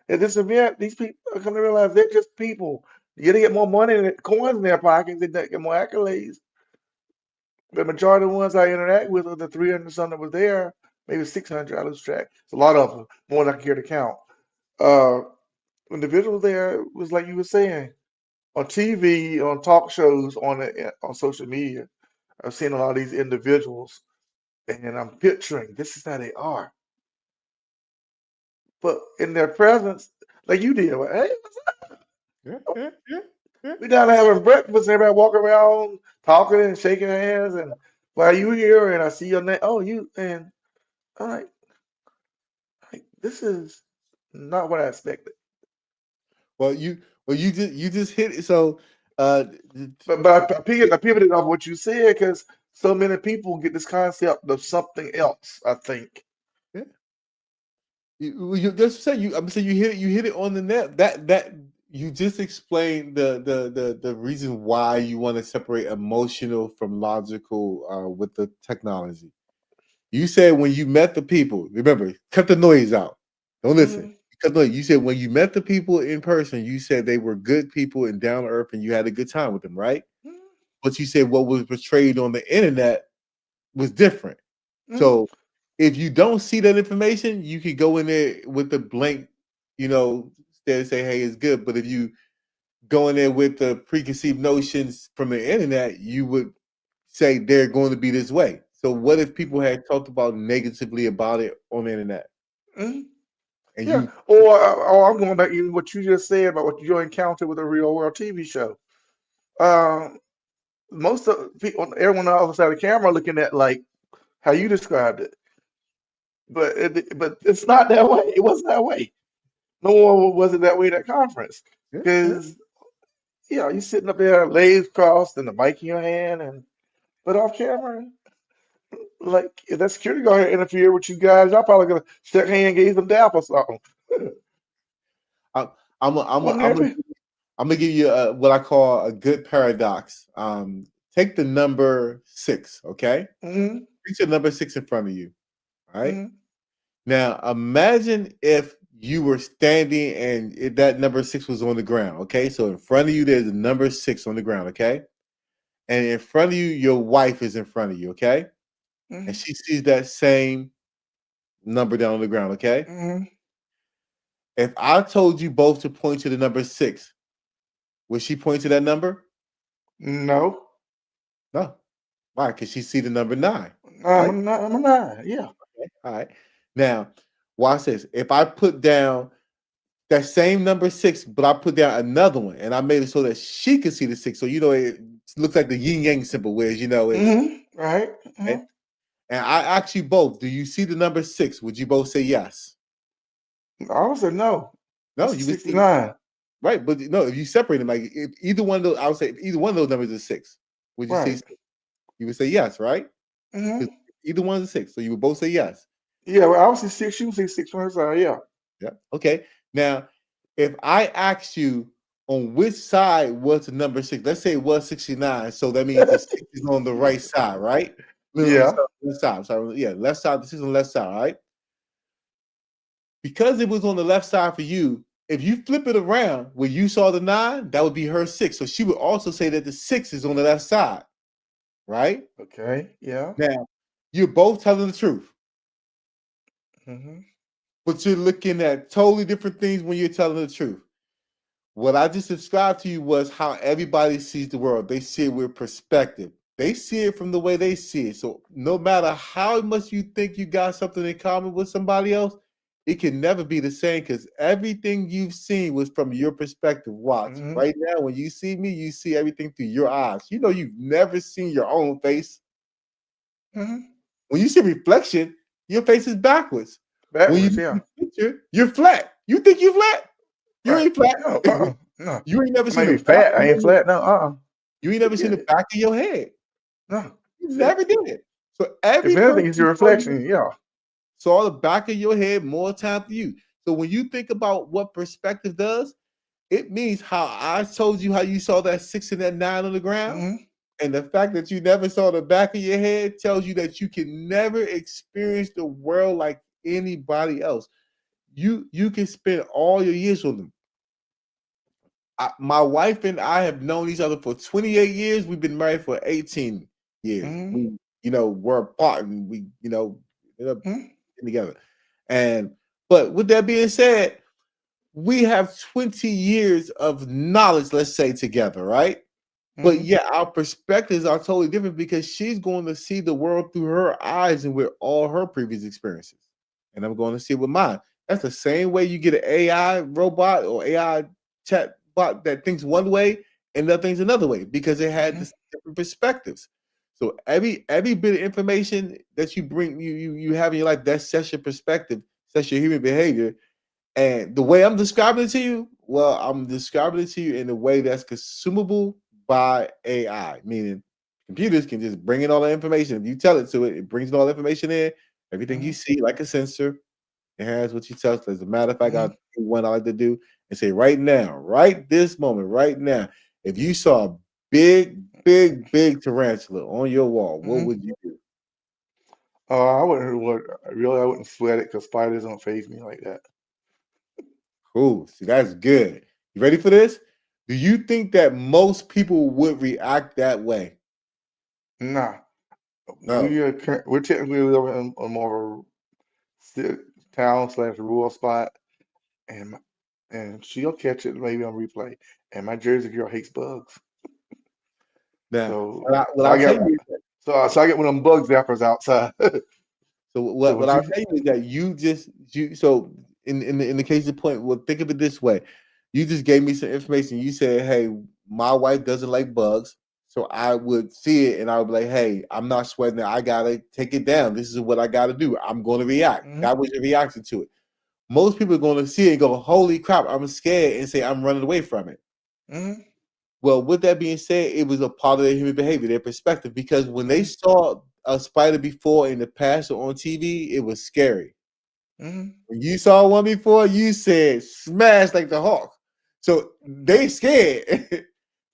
at this event, these people are coming to realize they're just people. Yeah, they get more money and coins in their pockets, they get more accolades. The majority of the ones I interact with are the 300 some that was there, maybe 600. I lose track. It's a lot of them, more than I care to count. Uh, Individuals there was like you were saying on TV, on talk shows, on social media. I've seen a lot of these individuals, and I'm picturing this is how they are. But in their presence, like you did, like, "Hey, what's up?" We down there having breakfast, and everybody walking around talking and shaking hands, and while you here, and I see your name. Oh, you and I'm like, this is not what I expected. Well, you just hit it. So, But I pivoted off what you said because so many people get this concept of something else. I think. yeah. You just say I'm saying you hit it on the net. That you just explained the reason why you want to separate emotional from logical with the technology. You said when you met the people, remember, cut the noise out. Don't listen. Mhm. Cut the noise. You said when you met the people in person, you said they were good people and down to earth, and you had a good time with them, right? Mhm. But you said what was portrayed on the internet was different. Mhm. So if you don't see that information, you can go in there with the blank, instead and say, "Hey, it's good." But if you go in there with the preconceived notions from the internet, you would say they're going to be this way. So what if people had talked about negatively about it on the internet, Mhm. and Yeah. you, Or I'm going back to what you just said about what you encountered with a real world TV show. Um, Most of people, everyone on the other side of the camera looking at like how you described it, but it's not that way. It wasn't that way. No one was it that way at that conference yeah, yeah. because you sitting up there, legs crossed, and the mic in your hand, but off camera, like if that security guard had interfered with you guys, y'all probably gonna shake hand, give some dap or something. I'm I'm a, I'm a, Wouldn't I'm that gonna be? I'm gonna give you what I call a good paradox. Take the number 6, okay? Mm-hmm. Picture number 6 in front of you. All right. Mm-hmm. Now imagine if you were standing and that number 6 was on the ground. Okay, so in front of you there's a number 6 on the ground. Okay, and in front of you your wife is in front of you. Okay, and Mm-hmm. she sees that same number down on the ground. Okay, Mm-hmm. if I told you both to point to the number 6, would she point to that number? No. No. Why? Because she see the number 9. Right. I'm a nine. Yeah. Okay. All right. Now, watch this. If I put down that same number 6, but I put down another one and I made it so that she could see the 6. So it looks like the yin yang symbol, whereas it's Mm-hmm. Right. okay. Mm-hmm. And I ask you both, do you see the number 6? Would you both say yes? I would say no. I No, see you would say 69. right, but no, if you separate them, like if either one of those, I would say if either one of those numbers is 6, would you say Right. 6? You would say yes, right? Mm-hmm. Because either one is a 6, so you would both say yes. Yeah, well, I would see six. You would see six on her side. Yeah. Yeah. Okay. Now, if I asked you on which side was the number 6, let's say it was 69, so that means the 6 is on the right side, right? No, I'm Yeah. sorry, left side. Sorry, yeah, left side. The 6 on the left side, right? Because it was on the left side for you. If you flip it around where you saw the 9, that would be her 6. So she would also say that the 6 is on the left side, right? Okay. Yeah. Now, you're both telling the truth, Mm-hmm. but you're looking at totally different things when you're telling the truth. What I just described to you was how everybody sees the world. They see it with perspective. They see it from the way they see it. So no matter how much you think you got something in common with somebody else, it can never be the same because everything you've seen was from your perspective. Watch. Mm-hmm. Right now, when you see me, you see everything through your eyes. You've never seen your own face. Mm-hmm. When you see reflection, your face is backwards. When you Backwards. look Yeah. at the picture, you're flat. You think you're flat. You Right. ain't flat. No. No. You ain't never I may seen the be back fat. of I ain't your flat. No. You ain't never seen Forget the it. back of your head. No. You See. never did. So If every anything, person it's your reflection. Yeah. saw the back of your head more times than you. So when you think about what perspective does, it means how I told you how you saw that 6 and that 9 on the ground. Mm-hmm. And the fact that you never saw the back of your head tells you that you can never experience the world like anybody else. You can spend all your years with them. My wife and I have known each other for 28 years. We've been married for 18 years. Mm-hmm. We're apart and we, ended up Mm-hmm. getting together. But with that being said, we have 20 years of knowledge, let's say, together, right? But Mm-hmm. yeah, our perspectives are totally different because she's going to see the world through her eyes and with all her previous experiences. And I'm going to see it with mine. That's the same way you get an AI robot or AI chat bot that thinks one way and that thinks another way because it had Mm-hmm. this different perspectives. So every bit of information that you bring you have in your life that sets your perspective, sets your human behavior, and the way I'm describing it to you, well, I'm describing it to you in a way that's consumable by AI, meaning computers can just bring in all the information. If you tell it to it, it brings all the information in. Everything you Mm-hmm. see, like a sensor, it has what you tell it. As a matter of fact, I Mm-hmm. do one I like to do and say right now, right this moment, right now, if you saw a big tarantula on your wall, what Mm-hmm. would you do? I wouldn't. I wouldn't sweat it because spiders don't phase me like that. Cool. See, that's good. You ready for this? Do you think that most people would react that way? Nah. No. We're technically living on more of a town slash rural spot, and and she'll catch it maybe on replay. And my Jersey girl hates bugs, Now, so what so I I'll tell get you, so I get one of them bug zappers outside. so So what what I'll you? tell you is that you so in the case of point, well, think of it this way. You just gave me some information. You said, hey, my wife doesn't like bugs. So I would see it and I would be like, hey, I'm not sweating it. I gotta take it down. This is what I gotta do. I'm gonna react. Mm-hmm. That was your reaction to it. Most people are gonna see it and go, holy crap, I'm scared, and say I'm running away from it. Mm-hmm. Well, with that being said, it was a part of their human behavior, their perspective, because when they saw a spider before in the past or on TV, it was scary. Mm-hmm. When you saw one before, you said smash like the Hawk. So they scared.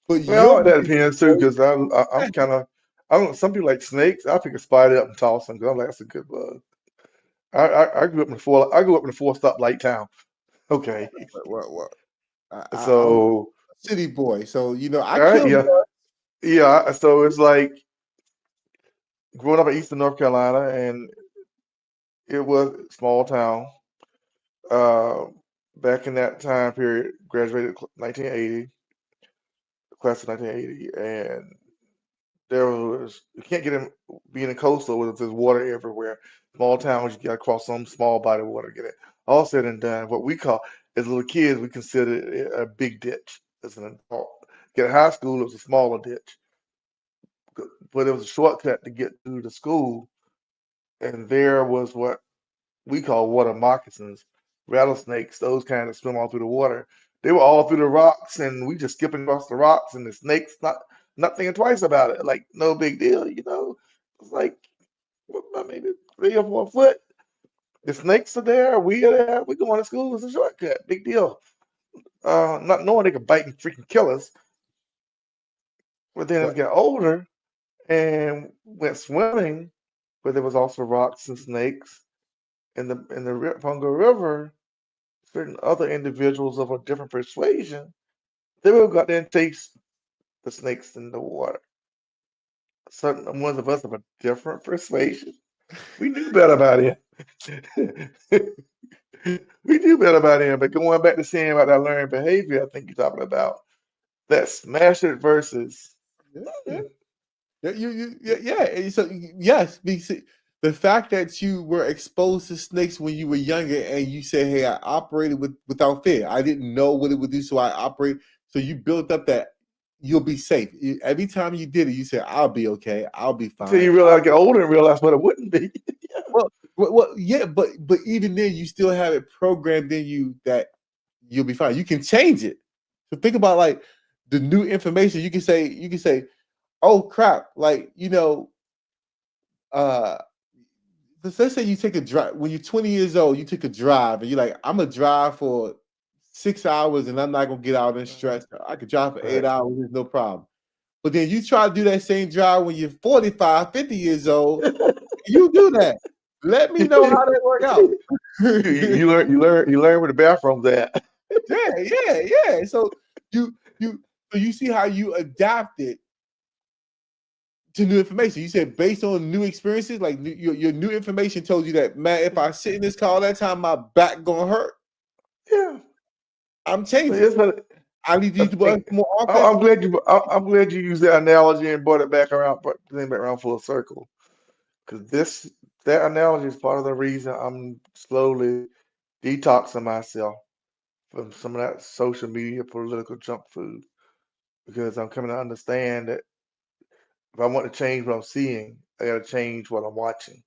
But Well, your that depends too, because I'm kind of I don't. Some people like snakes. I pick a spider up and toss them because I'm like that's a good bug. I grew up in a four stoplight town. Okay, what, I'm a so city boy, so I all right, killed yeah, one. yeah. So it's like growing up in Eastern North Carolina, and it was a small town. Uh, Back in that time period, graduated 1980, class of 1980, and there was you can't get in being in coastal with there's water everywhere. Small towns, you got to cross some small body of water to get it. All said and done, what we call as little kids, we considered it a big ditch. As an adult, get to high school, it was a smaller ditch, but it was a shortcut to get to the school. And there was what we call water moccasins, rattlesnakes, those kind that swim all through the water. They were all through the rocks, and we just skipping across the rocks, and the snakes not thinking twice about it, like no big deal. It's like maybe 3 or 4 foot. The snakes are there, we are there, we going to school. It's a shortcut, big deal. Not knowing they could bite and freaking kill us. But then as we But got older and went swimming, but there was also rocks and snakes in the Pongo River. Certain other individuals of a different persuasion, they will go out there and chase the snakes in the water. Certain ones of us of a different persuasion, we knew better about it. We knew better about it. But going back to saying about that learned behavior, I think you're talking about that smash it versus. yeah, yeah. Hmm, Yeah, yeah. And so yes, because the fact that you were exposed to snakes when you were younger, and you said, "Hey, I operated without fear. I didn't know what it would do, so I operate." So you built up that you'll be safe. Every time you did it, you said, "I'll be okay. I'll be until fine." you realize, get older and realize what it wouldn't be. Yeah, but even then, you still have it programmed in you that you'll be fine. You can change it. So think about like the new information. You can say, "Oh crap!" Like uh let's say you take a drive when you're 20 years old, you take a drive and you're like, I'm gonna drive for 6 hours and I'm not gonna get out and Mhm. stress. I could drive for eight Right. hours, there's no problem. But then you try to do that same drive when you're 45, 50 years old, you do that. Let me know how that work out. You learn where the bathroom's at. Yeah. You you see how you adapted to new information. You said based on new experiences, like your new information told you that, man, if I sit in this car all that time, my back gonna hurt. Yeah. I'm So changing. here's what I need to I use the bus think. more I- often. I'm glad you. I'm glad you used that analogy and brought it back around, brought the thing back around full circle. Because that analogy is part of the reason I'm slowly detoxing myself from some of that social media political junk food. Because I'm coming to understand that if I want to change what I'm seeing, I got to change what I'm watching.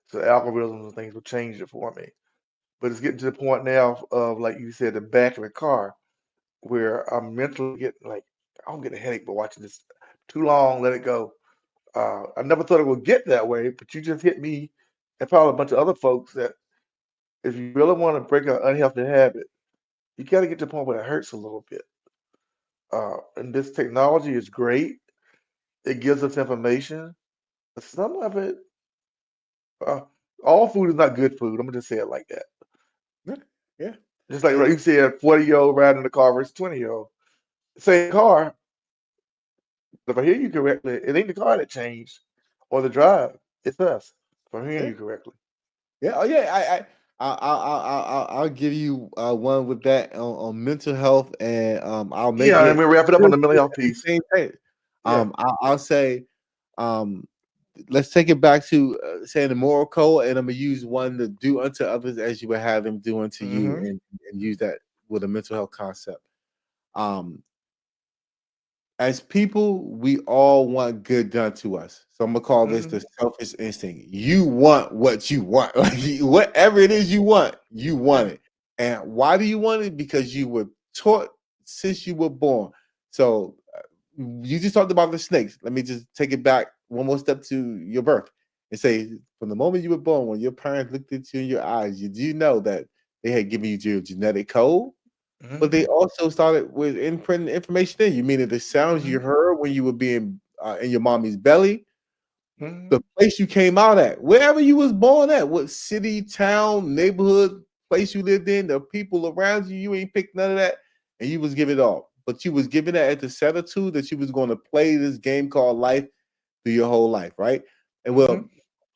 So algorithms and things will change it for me. But it's getting to the point now of, like you said, the back of the car, where I'm mentally getting like, I'm getting a headache by watching this too long, let it go. I never thought it would get that way, but you just hit me and probably a bunch of other folks that if you really want to break an unhealthy habit, you got to get to the point where it hurts a little bit. And this technology is great. It gives us information. But some of it, uh, all food is not good food. I'm gonna just say it like that. Yeah, yeah. Just like And you said, 40-year-old riding in the car versus 20-year-old. Same car, if I hear you correctly, it ain't the car that changed or the drive. It's us. If I'm hearing yeah, you correctly. yeah. Oh yeah. I'll give you one with that on mental health, and I'll make Yeah, and it we wrap it up on the mental simple health at the piece. same time. Yeah. I'll say, um, let's take it back to saying the moral code, and I'm gonna use one to do unto others as you would have them do unto you, Mm-hmm. and use that with a mental health concept. Um, as people, we all want good done to us. So I'm gonna call this Mm-hmm. the selfish instinct. You want what you want, like whatever it is you want Yeah. it. And why do you want it? Because you were taught since you were born. So you just talked about the snakes. Let me just take it back one more step to your birth. and say, from the moment you were born, when your parents looked at you in your eyes, you do know that they had given you your genetic code, but Mm-hmm. they also started with imprinting information in you, meaning the sounds you Mm-hmm. heard when you were being in your mommy's belly, Mm-hmm. the place you came out at, wherever you was born at, what city, town, neighborhood, place you lived in, the people around you, you ain't picked none of that, and you was giving it all. But you was giving that at the certitude that you was going to play this game called life through your whole life, right? And Mm-hmm. well,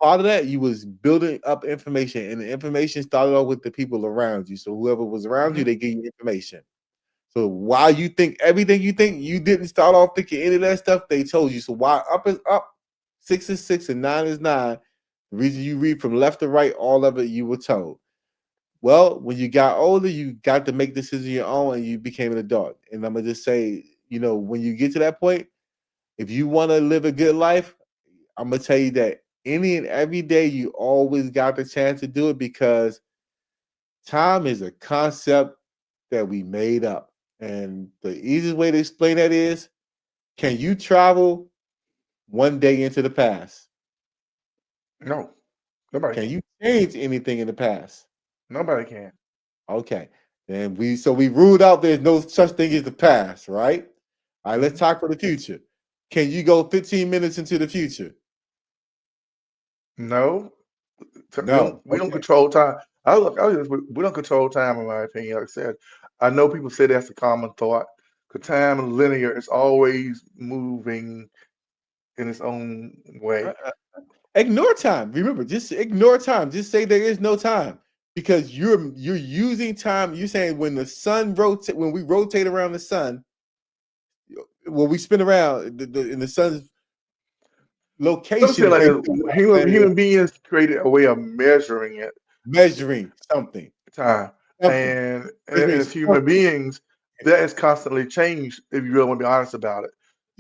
part of that, you was building up information, and the information started off with the people around you. So whoever was around you, Mm-hmm. they gave you information. So while you think everything you think, you didn't start off thinking any of that stuff, they told you. So why up is up, 6 is 6, and 9 is 9. The reason you read from left to right, all of it you were told. Well, when you got older, you got to make decisions on your own and you became an adult. And I'm gonna just say, when you get to that point, if you want to live a good life, I'm gonna tell you that any and every day you always got the chance to do it, because time is a concept that we made up. And the easiest way to explain that is, can you travel one day into the past? No, nobody Can can. you change anything in the past? Nobody can. Okay. Then we ruled out there's no such thing as the past, right? All right, let's Mm-hmm. talk for the future. Can you go 15 minutes into the future? No, so No. we don't Okay. control time. We don't control time, in my opinion. Like I said, I know people say that's a common thought. Because time is linear; it's always moving in its own Uh, way. uh, Ignore time. Remember, just ignore time. Just say there is no time, because you're using time. You're saying when the sun rotate, when we rotate around the sun, when we spin around in the sun's Let me say it location like based this: on our planet human beings created a way of measuring it measuring something, time, something, and measuring as human something. beings, that has constantly changed. If you really want to be honest about it,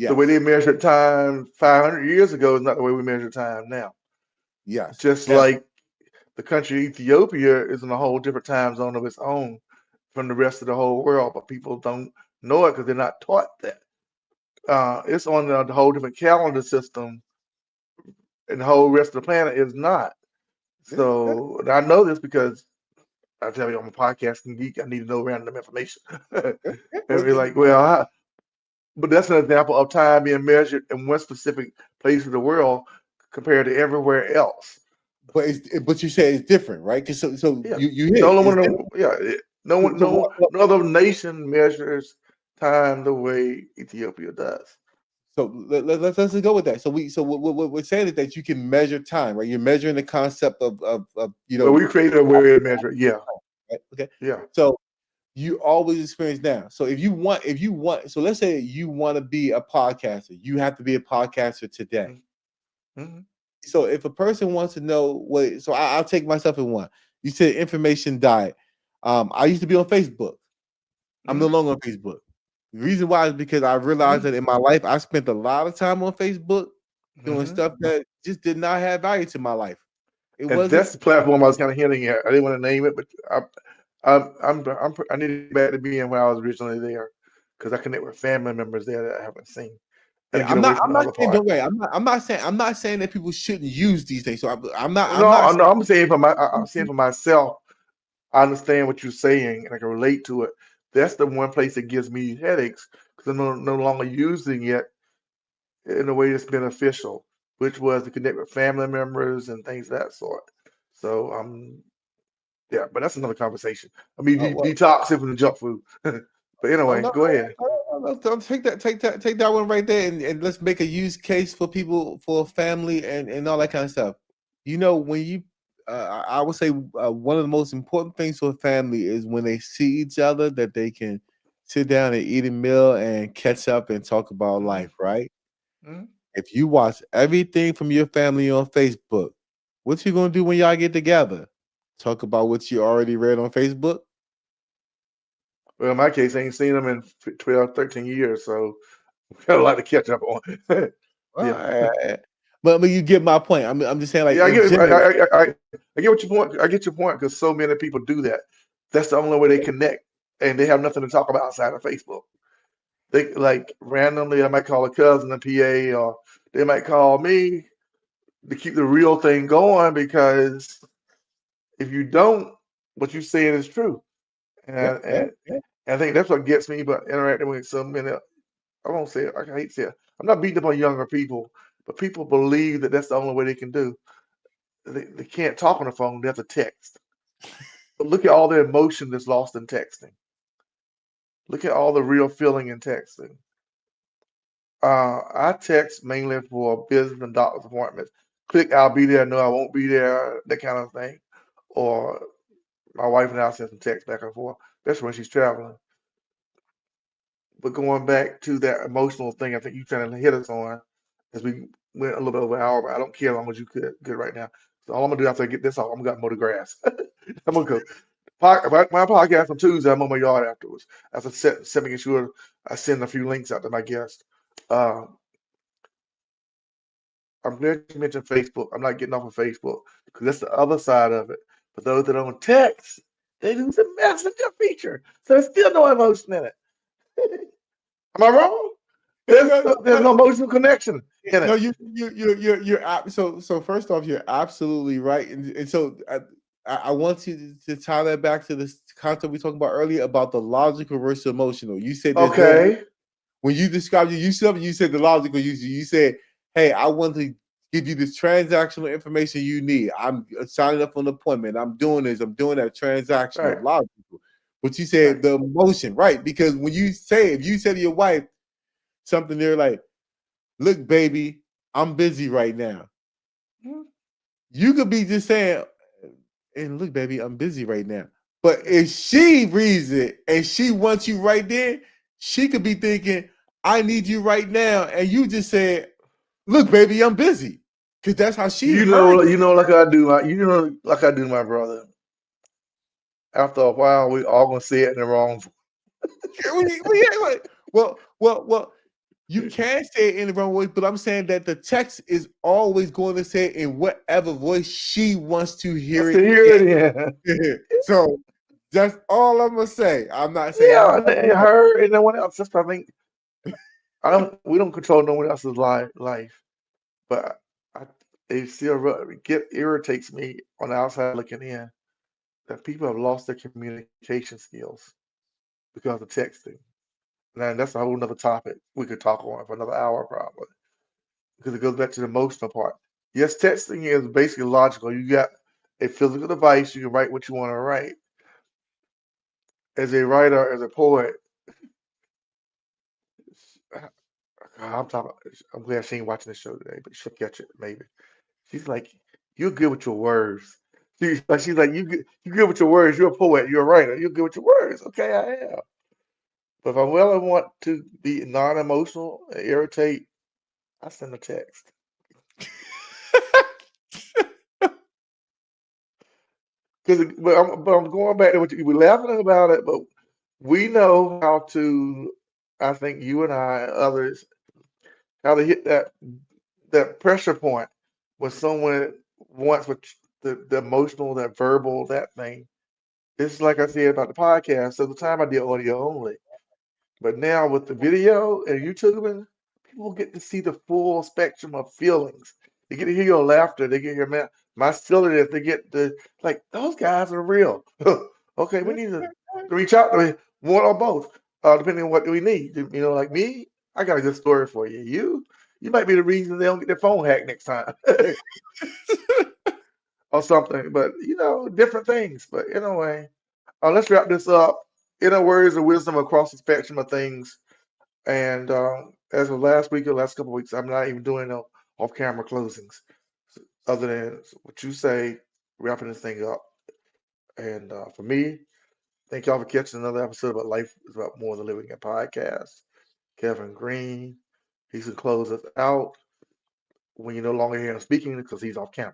the way they Yes, measured time 500 years ago is not the way we measure time now. yes. Just Now, like the country Ethiopia is in a whole different time zone of its own from the rest of the whole world, but people don't know it because they're not taught that. It's on the whole different calendar system, and the whole rest of the planet is not. yeah, So and I know this because I tell you, I'm a podcasting geek. I need to know random information. And yeah, be like, well, but that's an example of time being measured in one specific place of the world compared to everywhere else. but you say it's different, right? Because so Yeah, you hit no it. one, It's different. no one, So what? no other nation measures time the way Ethiopia does. So let's just go with that. So what we're saying is that you can measure time, right? You're measuring the concept of Well, we created a way to measure it. Yeah, right? Okay. yeah. So you always experience now. So if you want, so let's say you want to be a podcaster, you have to be a podcaster today. Mm-hmm. So if a person wants to know what, so I'll take myself in one. You said information diet. I used to be on Facebook. I'm no Mm-hmm. longer on Facebook. The reason why is because I realized that in my life I spent a lot of time on Facebook doing Mm-hmm. stuff that just did not have value to my life. It And wasn't. that's the platform I was kind of hinting at. I didn't want to name it, but I need to get back to being where I was originally there because I connect with family members there that I haven't seen Yeah, and get away from I'm the not other saying part. don't worry. I'm not saying that people shouldn't use these things. So I'm No, not no, I'm saying I'm saying for myself. I understand what you're saying and I can relate to it. That's the one place that gives me headaches because I'm no longer using it in a way that's beneficial, which was to connect with family members and things of that sort. So yeah, but that's another conversation. I mean, well, detoxing from the junk food. But oh anyway, no, go ahead. don't take that one right there, and let's make a use case for people, for family and all that kind of stuff. When you, I would say one of the most important things for a family is when they see each other, that they can sit down and eat a meal and catch up and talk about Hmm. life, right? Hmm. If you watch everything from your family on Facebook, what you gonna do when y'all get together? Talk about what you already read on Facebook? Well, in my case, I ain't seen them in 12, 13 years, so we got a lot to catch up on. Well, Yeah. but you get my point. I'm just saying, like Yeah, in general. I get what your point. I get your point because so many people do that. That's the only way they connect, and they have nothing to talk about outside of Facebook. They like randomly, I might call a cousin a PA, or they might call me, to keep the real thing going, because if you don't, what you're saying is true. Yeah, And, yeah, and yeah. I think that's what gets me about interacting with so many. I won't say it. I hate to say it. I'm not beating up on younger people, but people believe that that's the only way they can do. They can't talk on the phone. They have to text. But look at all the emotion that's lost in texting. Look at all the real feeling in texting. I text mainly for business and doctor's appointments. Click, I'll be there. No, I won't be there. That kind of thing. Or my wife and I send some text back and forth, especially when she's traveling. But going back to that emotional thing, I think you trying to hit us on as we went a little bit over an hour. But I don't care as long as you could good right now. So all I'm gonna do after I get this off, I'm gonna mow the grass. I'm gonna go. My podcast on Tuesday, I'm on my yard afterwards. After making sure I send a few links out to my guests. Uh, I'm glad you mentioned Facebook. I'm not getting off of Facebook because that's the other side of it. For those that don't text, they lose a messenger feature. So there's still no emotion in it. Am I wrong? No, no, There's no, no emotional connection in no. it. So first off, you're absolutely right, and so I want you to tie that back to this concept we talked about earlier about the logical versus emotional. You said there's no Okay. when you described you said the logical user. You said, "Hey, I want to give you this transactional information you need. I'm signing up for an appointment. I'm doing this. I'm doing that. Transactional, Right. logical." But you Right. said the emotion, right? Because when you say, if you say to your wife something, they're like, "Look, baby, I'm busy right now." Mhm. You could be just saying, "And look, baby, I'm busy right now." But if she reads it and she wants you right there, she could be thinking, "I need you right now," and you just said, "Look, baby, I'm busy," because that's how she heard You know, like I do my brother. After a while, we all gonna say it in the wrong. it. Well, you can say it in the wrong way, but I'm saying that the text is always going to say it in whatever voice she wants to hear Let's it hear it in. in. So that's all I'm gonna say. I'm not saying Yeah, nothing and else. her and no one else. That's what I think. I don't. We don't control no one else's life, but I, it still irritates me on the outside looking in that people have lost their communication skills because of texting. Now that's a whole nother topic we could talk on for another hour probably, because it goes back to the emotional part. Yes, texting is basically logical. You got a physical device, you can write what you want to write. As a writer, as a poet, I'm talking. I'm glad she ain't watching the show today, but she'll catch it maybe. She's like, "You're good with your words." She's like, you good with your words. You're a poet. You're a writer. You're good with your words. Okay, I am. But if I really want to be non-emotional and irritate, I send a text. But I'm going back to what we're laughing about it, but we know how to. I think you and I, and others, how to hit that pressure point when someone wants what the emotional, that verbal, that thing. It's like I said about the podcast. So the time I did audio only, but now with the video and YouTube, people get to see the full spectrum of feelings. They get to hear your laughter. They get to hear my silliness. They get to like those guys are real. Okay, we need to reach out to me, one or both, depending on what we need. You know, like me, I got a good story for you. You might be the reason they don't get their phone hacked next time. Or something. But you know, different things. But anyway, let's wrap this up. Inner words of wisdom across the spectrum of things. And as of last week or last couple of weeks, I'm not even doing no off-camera closings, other than what you say, wrapping this thing up. And for me, thank y'all for catching another episode about Life is About More Than Living a Podcast. Kevin Green, he's gonna close us out when you no longer hear him speaking because he's off camera.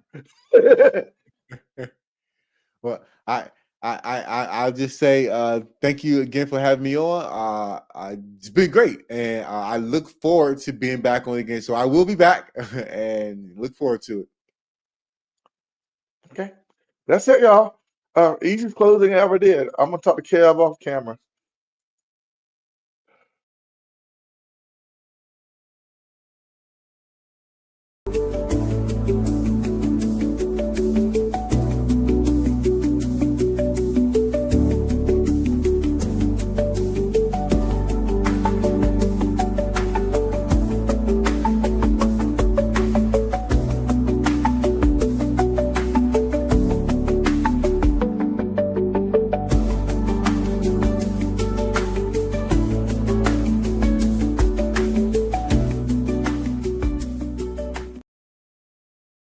Well, I'll just say thank you again for having me on. It's been great, and I look forward to being back on again. So I will be back, and look forward to it. Okay, that's it, y'all. Easiest closing I ever did. I'm gonna talk to Kev off camera.